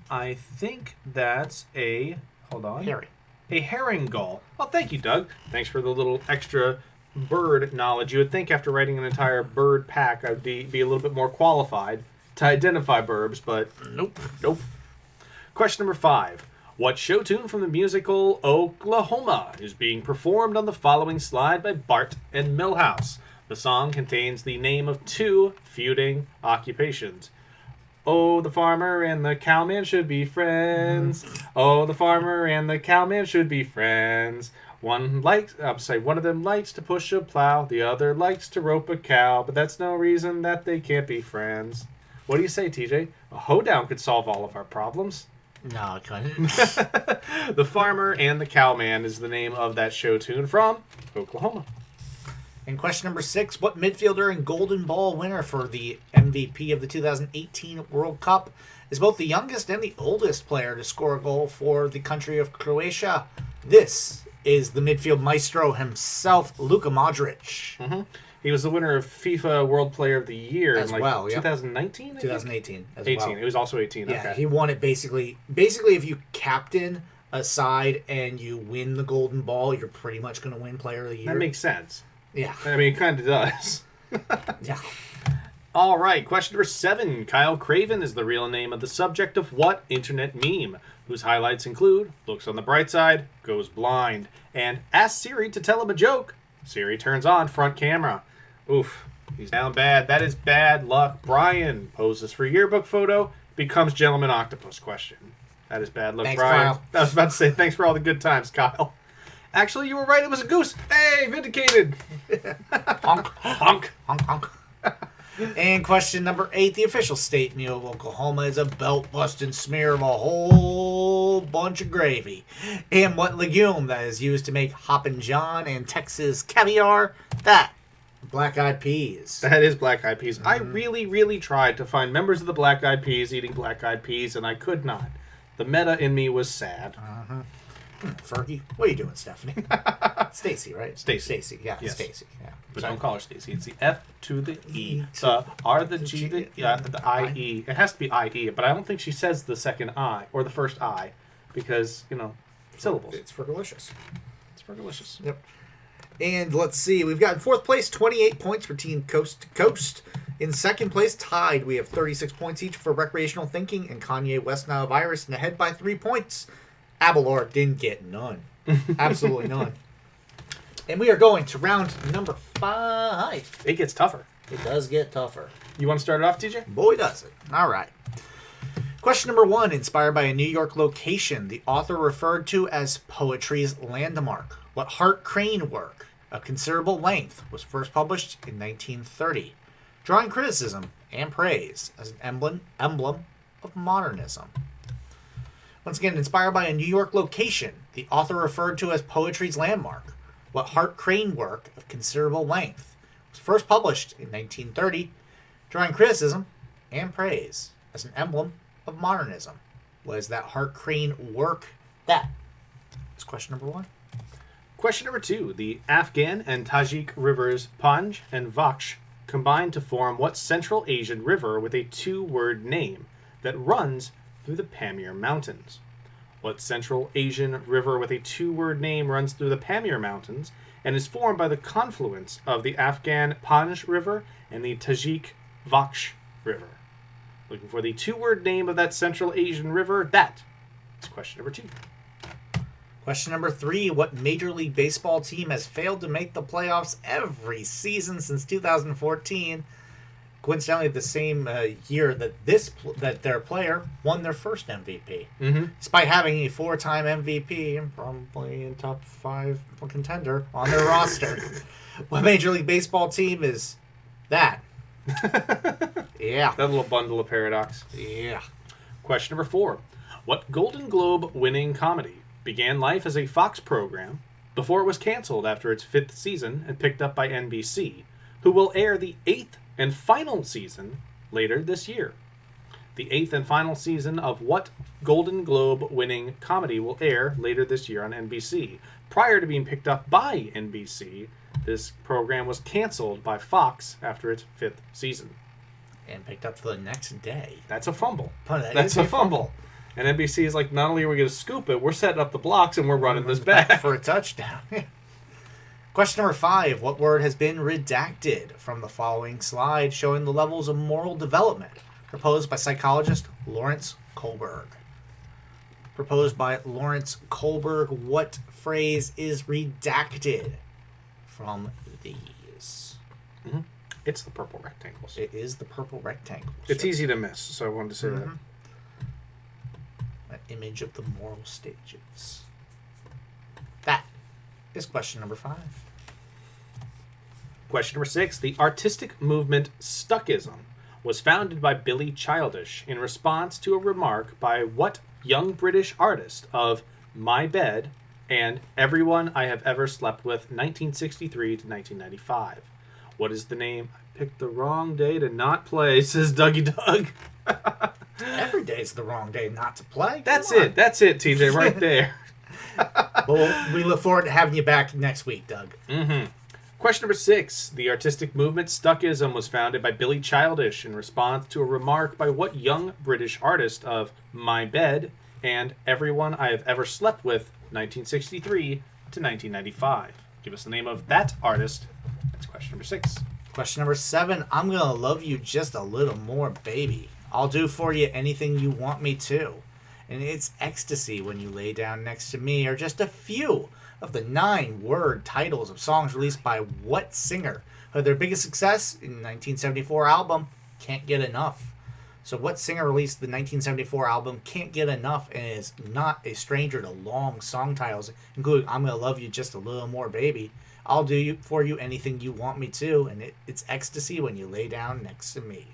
I think that's a... Hold on. Harry. A herring gull. Oh, thank you, Doug. Thanks for the little extra bird knowledge. You would think after writing an entire bird pack, I'd be a little bit more qualified to identify burbs, but Nope. nope. Question number 5. What show tune from the musical Oklahoma is being performed on the following slide by Bart and Milhouse? The song contains the name of 2 feuding occupations. Oh, the farmer and the cowman should be friends. Oh, the farmer and the cowman should be friends. One of them likes to push a plow, the other likes to rope a cow, but that's no reason that they can't be friends. What do you say, TJ? A hoedown could solve all of our problems. No, I couldn't. The Farmer and the Cowman is the name of that show tune from Oklahoma. And question number 6, what midfielder and Golden Ball winner for the MVP of the 2018 World Cup is both the youngest and the oldest player to score a goal for the country of Croatia? This is the midfield maestro himself, Luka Modric. Mm-hmm. He was the winner of FIFA World Player of the Year As in well, yeah. 2019? 2018 as 18. well. It was also 18. Yeah, Okay. he won it basically. Basically, if you captain a side and you win the Golden Ball, you're pretty much going to win Player of the Year. That makes sense. Yeah. I mean, it kind of does. Yeah. All right, question number 7. Kyle Craven is the real name of the subject of what internet meme, whose highlights include looks on the bright side, goes blind, and asks Siri to tell him a joke. Siri turns on front camera. Oof, he's down bad. That is bad luck. Brian poses for yearbook photo, becomes Gentleman Octopus question. That is bad luck, Thanks, Brian. Kyle. I was about to say thanks for all the good times, Kyle. Actually, you were right. It was a goose. Hey, vindicated. Honk. Honk. Honk, honk. And question number 8. The official state meal of Oklahoma is a belt-busting smear of a whole bunch of gravy. And what legume that is used to make Hoppin' John and Texas caviar? That. Black-eyed peas. That is Black Eyed Peas. I really, really tried to find members of the Black Eyed Peas eating Black Eyed Peas, and I could not. The meta in me was sad. Fergie? What are you doing, Stephanie? Stacy, right? Stacy. Stacy, yeah. Yes. Stacy, yeah. But Sorry. don't call her Stacy. It's the F to the E. The R, the G, the I, E. It has to be I, E, but I don't think she says the second I or the first I because, syllables. It's Fergalicious. It's Fergalicious. Yep. And let's see. We've got in fourth place, 28 points for Team Coast to Coast. In second place, tied, we have 36 points each for Recreational Thinking and Kanye West Nile Virus, and ahead by 3 points. Abelard didn't get none. Absolutely none. And we are going to round number 5. It gets tougher. It does get tougher. You want to start it off, TJ? Boy, does it. All right. Question number 1. Inspired by a New York location, the author referred to as poetry's landmark. What Hart Crane work of considerable length was first published in 1930, drawing criticism and praise as an emblem of modernism? Once again, inspired by a New York location, the author referred to as poetry's landmark. What Hart Crane work of considerable length was first published in 1930, drawing criticism and praise as an emblem of modernism. What is that Hart Crane work? That is question number 1. Question number 2. The Afghan and Tajik rivers Panj and Vaksh combine to form what Central Asian river with a 2-word name that runs through the Pamir Mountains? What Central Asian river with a 2-word name runs through the Pamir Mountains and is formed by the confluence of the Afghan Panj River and the Tajik Vaksh River? Looking for the 2-word name of that Central Asian river. That is question number 2. Question number 3. What Major League Baseball team has failed to make the playoffs every season since 2014? Coincidentally, the same year that their player won their first MVP. Mm-hmm. Despite having a 4-time MVP and probably a top 5 contender on their roster. What Major League Baseball team is that? Yeah. That little bundle of paradox. Yeah. Question number 4. What Golden Globe winning comedy began life as a Fox program before it was canceled after its 5th season and picked up by NBC, who will air the 8th and final season later this year? The 8th and final season of what Golden Globe winning comedy will air later this year on NBC. Prior to being picked up by NBC, this program was canceled by Fox after its 5th season. And picked up the next day. That's a fumble. That's a fumble. And NBC is like, not only are we going to scoop it, we're setting up the blocks and we're running this back. For a touchdown. Question number 5. What word has been redacted from the following slide showing the levels of moral development proposed by psychologist Lawrence Kohlberg? Proposed by Lawrence Kohlberg, what phrase is redacted from these? Mm-hmm. It's the purple rectangles. It is the purple rectangle. It's easy to miss, so I wanted to say that. That image of the moral stages. That is question number 5. Question number 6. The artistic movement Stuckism was founded by Billy Childish in response to a remark by what young British artist of My Bed and Everyone I Have Ever Slept With, 1963 to 1995. What is the name? I picked the wrong day to not play, says Dougie Doug. Every day's the wrong day not to play. That's it, TJ, right there. Well, we look forward to having you back next week, Doug. Mm-hmm. Question number 6. The artistic movement Stuckism was founded by Billy Childish in response to a remark by what young British artist of My Bed and Everyone I Have Ever Slept With, 1963 to 1995. Give us the name of that artist. That's question number 6. Question number 7. I'm gonna love you just a little more, baby. I'll do for you anything you want me to. And it's ecstasy when you lay down next to me are just a few of the 9-word titles of songs released by what singer who had their biggest success in the 1974 album Can't Get Enough. So what singer released the 1974 album Can't Get Enough and is not a stranger to long song titles, including I'm Gonna Love You Just a Little More, Baby, I'll do for you anything you want me to, and it's ecstasy when you lay down next to me.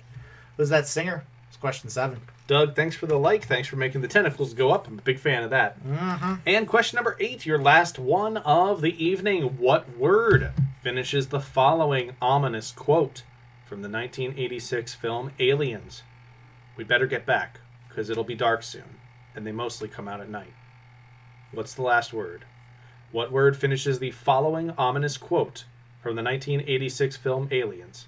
Who's that singer? It's question 7. Doug, thanks for the like. Thanks for making the tentacles go up. I'm a big fan of that. Mm-hmm. And question number 8, your last one of the evening. What word finishes the following ominous quote from the 1986 film Aliens? We better get back, because it'll be dark soon, and they mostly come out at night. What's the last word? What word finishes the following ominous quote from the 1986 film Aliens.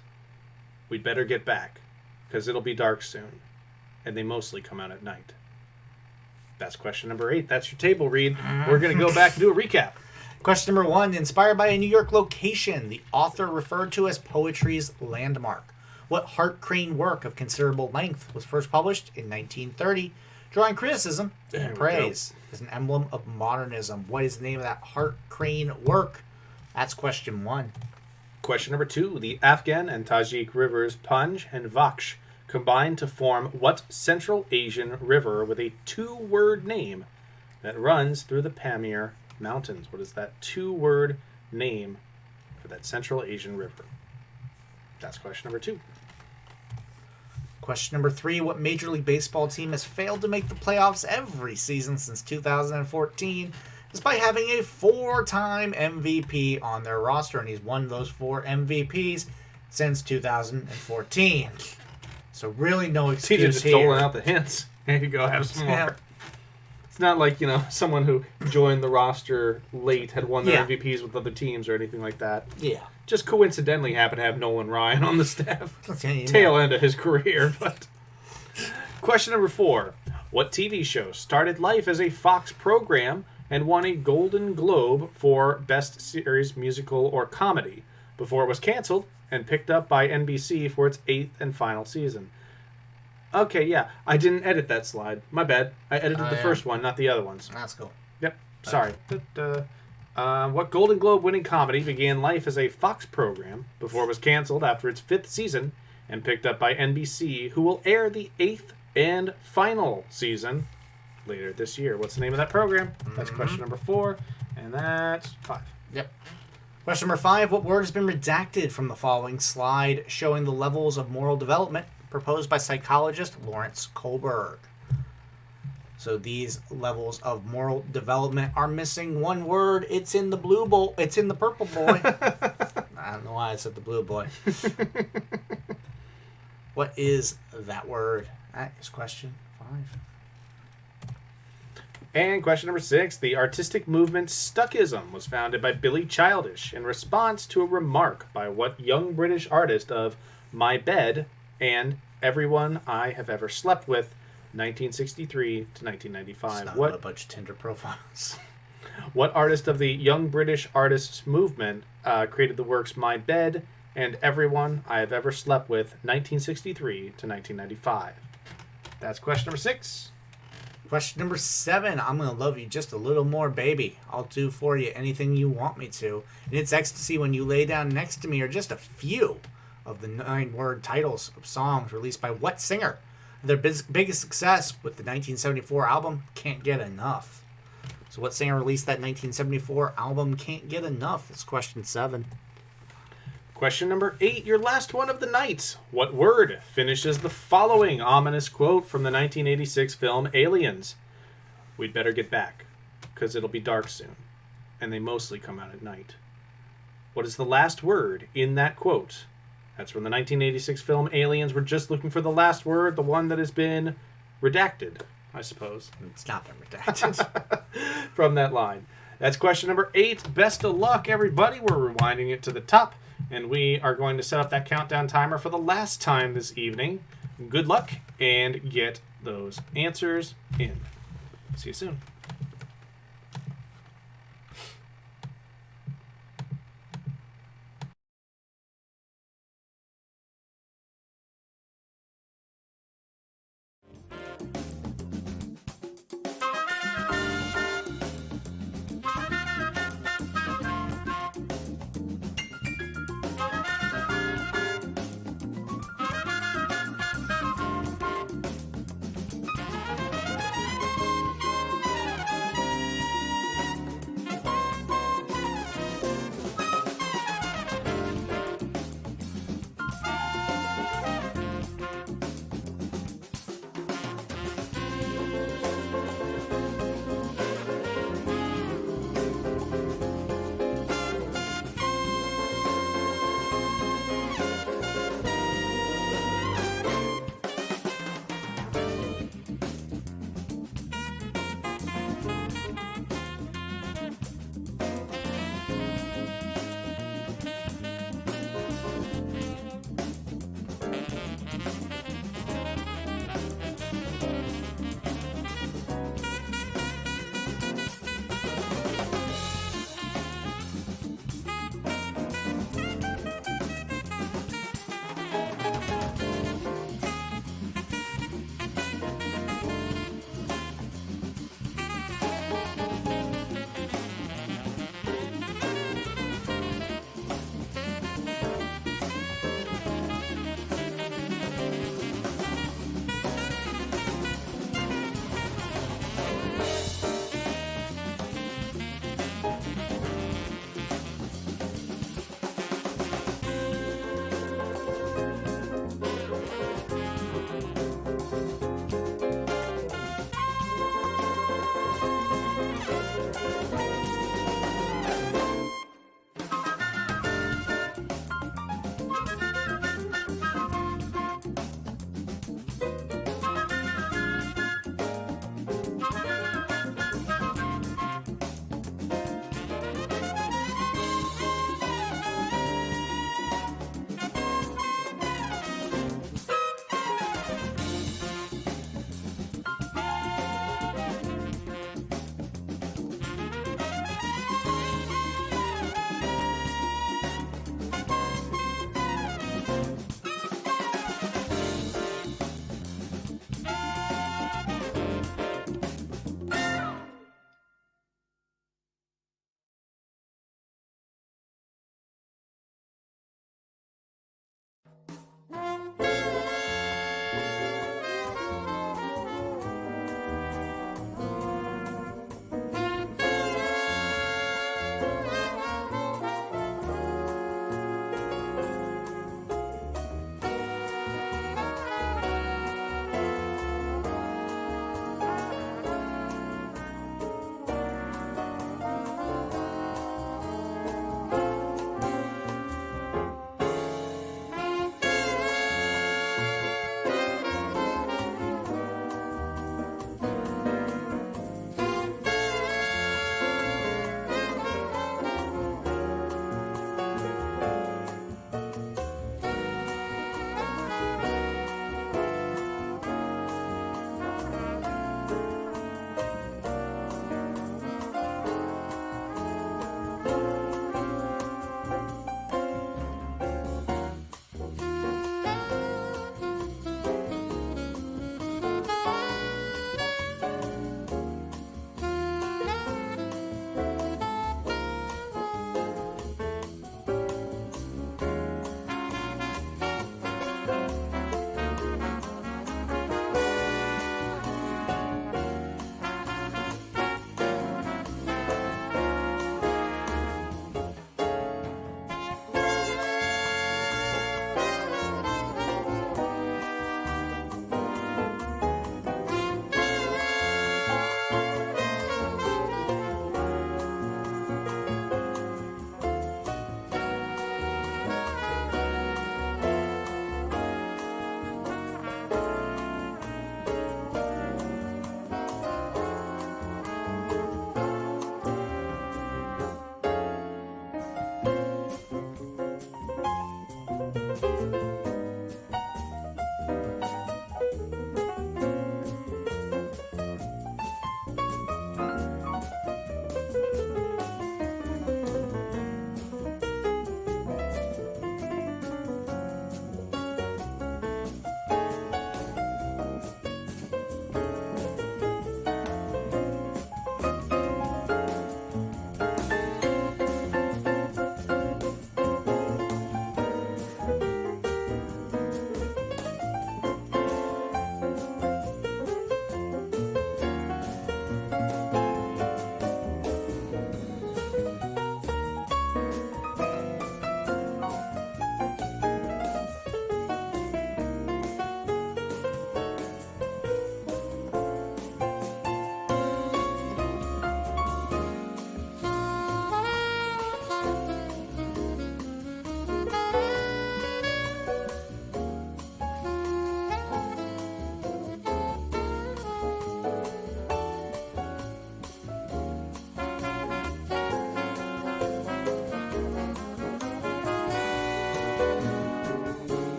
We'd better get back, because it'll be dark soon, and they mostly come out at night. That's question number 8. That's your table read. We're going to go back and do a recap. Question number 1. Inspired by a New York location, the author referred to as poetry's landmark. What Hart Crane work of considerable length was first published in 1930, drawing criticism and praise as an emblem of modernism? What is the name of that Hart Crane work? That's question 1. Question number 2. The Afghan and Tajik rivers Panj and Vaksh combine to form what Central Asian river with a 2-word name that runs through the Pamir Mountains? What is that 2-word name for that Central Asian river? That's question number 2. Question number 3. What Major League Baseball team has failed to make the playoffs every season since 2014, despite having a 4-time MVP on their roster? And he's won those 4 MVPs since 2014. So really no excuse TJ just here. doling out the hints. Here you go, have some more. It's not like, someone who joined the roster late had won their MVPs with other teams or anything like that. Yeah. Just coincidentally happened to have Nolan Ryan on the staff. Okay, Tail end of his career. But question number 4. What TV show started life as a Fox program and won a Golden Globe for Best Series, Musical, or Comedy before it was canceled and picked up by NBC for its 8th and final season? Okay, yeah. I didn't edit that slide. My bad. I edited the first one, not the other ones. That's cool. Yep. Sorry. What Golden Globe winning comedy began life as a Fox program before it was canceled after its 5th season and picked up by NBC, who will air the 8th and final season later this year? What's the name of that program? That's question number 4, and that's 5. Yep. Question number 5. What word has been redacted from the following slide showing the levels of moral development proposed by psychologist Lawrence Kohlberg? So these levels of moral development are missing one word. It's in the blue boy. It's in the purple boy. I don't know why I said the blue boy. What is that word? That is question 5. And question number 6. The artistic movement Stuckism was founded by Billy Childish in response to a remark by what young British artist of My Bed and Everyone I Have Ever Slept With, 1963 to 1995. It's not What a bunch of Tinder profiles. What artist of the young British artists movement created the works My Bed and Everyone I Have Ever Slept With, 1963 to 1995? That's question number 6. Question number 7. I'm going to love you just a little more, baby. I'll do for you anything you want me to. And it's ecstasy when you lay down next to me are just a few of the 9-word titles of songs released by what singer? Their biggest success with the 1974 album, Can't Get Enough. So what singer released that 1974 album, Can't Get Enough? It's question 7. Question number 8, your last one of the night. What word finishes the following ominous quote from the 1986 film Aliens? We'd better get back, because it'll be dark soon, and they mostly come out at night. What is the last word in that quote? That's from the 1986 film Aliens. We're just looking for the last word, the one that has been redacted, I suppose. It's not been redacted. From that line. That's question number 8. Best of luck, everybody. We're rewinding it to the top, and we are going to set up that countdown timer for the last time this evening. Good luck, and get those answers in. See you soon.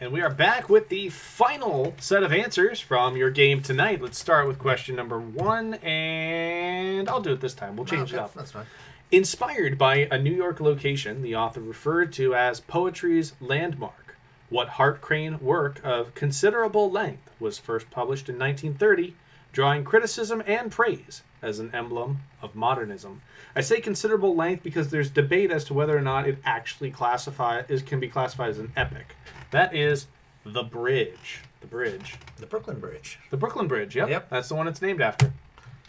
And we are back with the final set of answers from your game tonight. Let's start with question number 1, and I'll do it this time. We'll change it up. That's fine. Inspired by a New York location the author referred to as poetry's landmark, what Hart Crane work of considerable length was first published in 1930, drawing criticism and praise as an emblem of modernism? I say considerable length because there's debate as to whether or not it actually can be classified as an epic. That is The Bridge. The Bridge. The Brooklyn Bridge. The Brooklyn Bridge, yep. Yep. That's the one it's named after.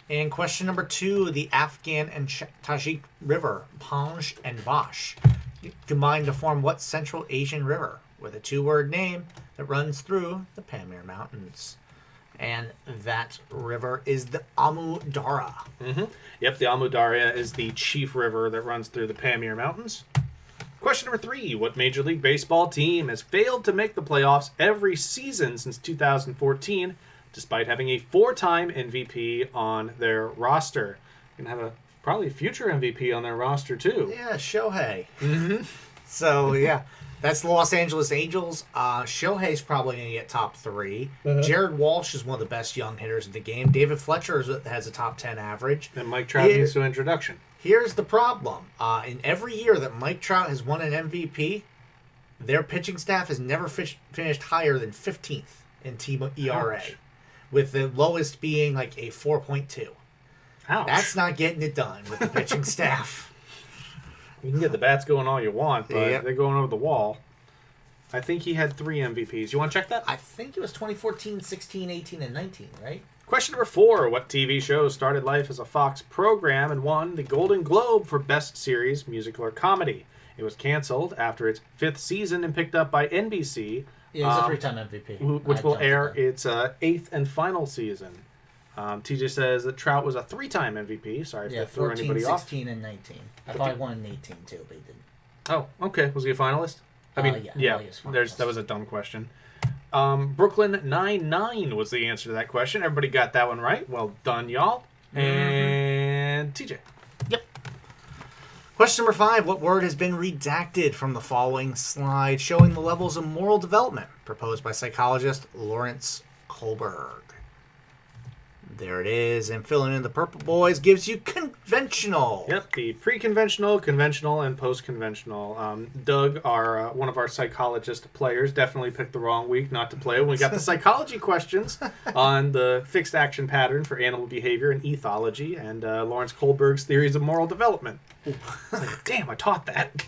And question number 2, the Afghan and Tajik River, Panj and Vash, combined to form what Central Asian river with a 2-word name that runs through the Pamir Mountains? And that river is the Amu Darya. Mm-hmm. Yep, the Amu Darya is the chief river that runs through the Pamir Mountains. Question number 3. What Major League Baseball team has failed to make the playoffs every season since 2014, despite having a 4-time MVP on their roster? Going to have probably a future MVP on their roster, too. Yeah, Shohei. Mm-hmm. So, yeah, that's the Los Angeles Angels. Shohei's probably going to get top 3. Jared Walsh is one of the best young hitters in the game. David Fletcher has a top 10 average. And Mike Trout needs no introduction. Here's the problem. In every year that Mike Trout has won an MVP, their pitching staff has never finished higher than 15th in team ERA, Ouch. with the lowest being like a 4.2. Ouch. That's not getting it done with the pitching staff. You can get the bats going all you want, but Yep. they're going over the wall. I think he had 3 MVPs. You want to check that? I think it was 2014, 16, 18, and 19, right? Question number 4. What TV show started life as a Fox program and won the Golden Globe for Best Series, Musical or Comedy? It was canceled after its 5th season and picked up by NBC. Yeah, he's a 3-time MVP. Which will air its 8th and final season. TJ says that Trout was a 3-time MVP. Sorry if that threw 14, anybody 16, off. and 19. I thought he won in 18 too, but he didn't. Oh, okay. Was he a finalist? I mean, yeah, he was finalist. That was a dumb question. Brooklyn Nine-Nine was the answer to that question. Everybody got that one right. Well done, y'all. And TJ. Yep. Question number 5. What word has been redacted from the following slide showing the levels of moral development proposed by psychologist Lawrence Kohlberg? There it is. And filling in the purple boys gives you conventional. Yep, the pre-conventional, conventional, and post-conventional. Doug, one of our psychologist players, definitely picked the wrong week not to play when we got the psychology questions on the fixed action pattern for animal behavior and ethology and Lawrence Kohlberg's theories of moral development. It's like, damn, I taught that.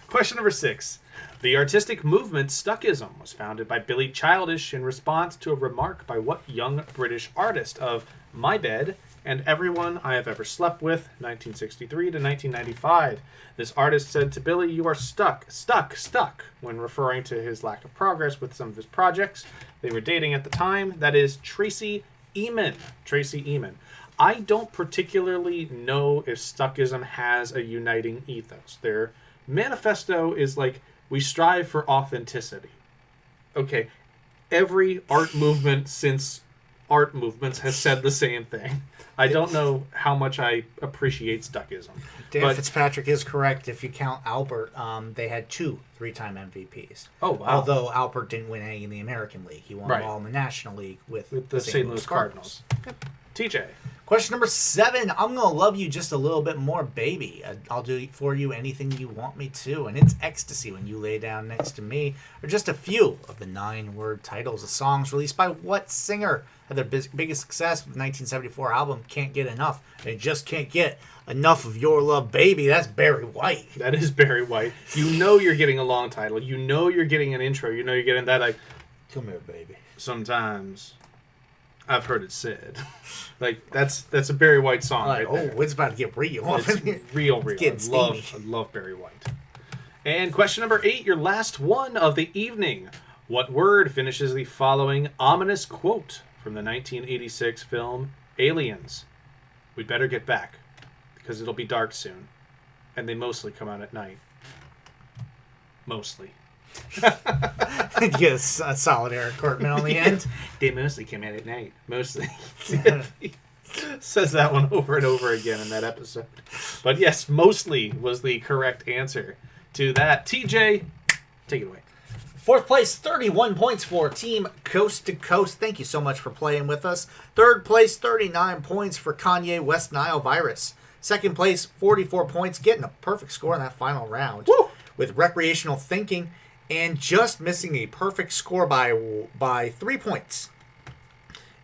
Question number 6. The artistic movement Stuckism was founded by Billy Childish in response to a remark by what young British artist of My Bed and Everyone I Have Ever Slept With, 1963 to 1995. This artist said to Billy, "You are stuck," when referring to his lack of progress with some of his projects. They were dating at the time. That is Tracy Emin. Tracy Emin. I don't particularly know if Stuckism has a uniting ethos. Their manifesto is like, we strive for authenticity. Okay, every art movement since art movements has said the same thing. I don't know how much I appreciate Stuckism. Dan Fitzpatrick is correct. If you count Albert, they had 2 3-time MVPs. Oh, wow. Although Albert didn't win any in the American League. He won Right. all in the National League with the St. Louis Cardinals. Yep. TJ. Question number 7. I'm going to love you just a little bit more, baby. I'll do for you anything you want me to. And it's ecstasy when you lay down next to me. Are just a few of the 9-word titles of songs released by what singer had their biggest success with the 1974 album Can't Get Enough. They just can't get enough of your love, baby. That's Barry White. That is Barry White. You know you're getting a long title. You know you're getting an intro. You know you're getting that, like, come here, baby. Sometimes I've heard it said. Like, that's a Barry White song right there. Oh, it's about to get real. It's real. It's I love Barry White. And question number 8, your last one of the evening. What word finishes the following ominous quote from the 1986 film Aliens? We'd better get back, because it'll be dark soon. And they mostly come out at night. Mostly. Yes, a solid Eric Cartman on the end. They mostly come out at night. Mostly. Says that one over and over again in that episode. But yes, mostly was the correct answer to that. TJ, take it away. Fourth place, 31 points for Team Coast to Coast. Thank you so much for playing with us. Third place, 39 points for Kanye West Nile Virus. Second place, 44 points, getting a perfect score in that final round. Woo! With Recreational Thinking, and just missing a perfect score by 3 points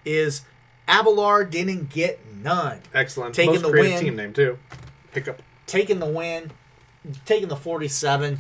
is Abelard Didn't Get None. Excellent. Taking Most the creative win. team name, too. Hiccup. Taking the win, taking the 47.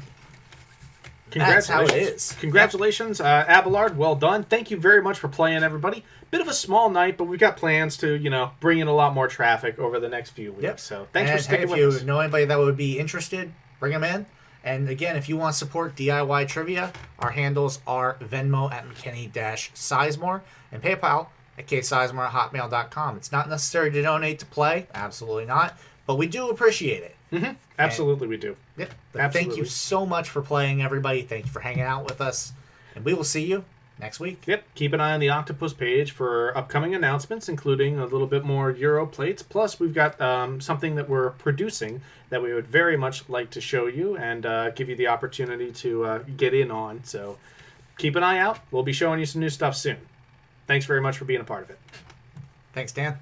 That's how it is. Congratulations, Abelard. Well done. Thank you very much for playing, everybody. Bit of a small night, but we've got plans to, bring in a lot more traffic over the next few weeks. Yep. So thanks and for sticking if with us. you know anybody that would be interested, bring them in. And again, if you want to support DIY Trivia, our handles are Venmo at McKinney-Sizemore and PayPal at ksizemore@hotmail.com. It's not necessary to donate to play. Absolutely not. But we do appreciate it. Mm-hmm. Absolutely, we do. Yep. Absolutely. Thank you so much for playing, everybody. Thank you for hanging out with us. And we will see you next week. Yep. Keep an eye on the Octopus page for upcoming announcements, including a little bit more Euro plates. Plus, we've got something that we're producing that we would very much like to show you and give you the opportunity to get in on. So keep an eye out. We'll be showing you some new stuff soon. Thanks very much for being a part of it. Thanks, Dan.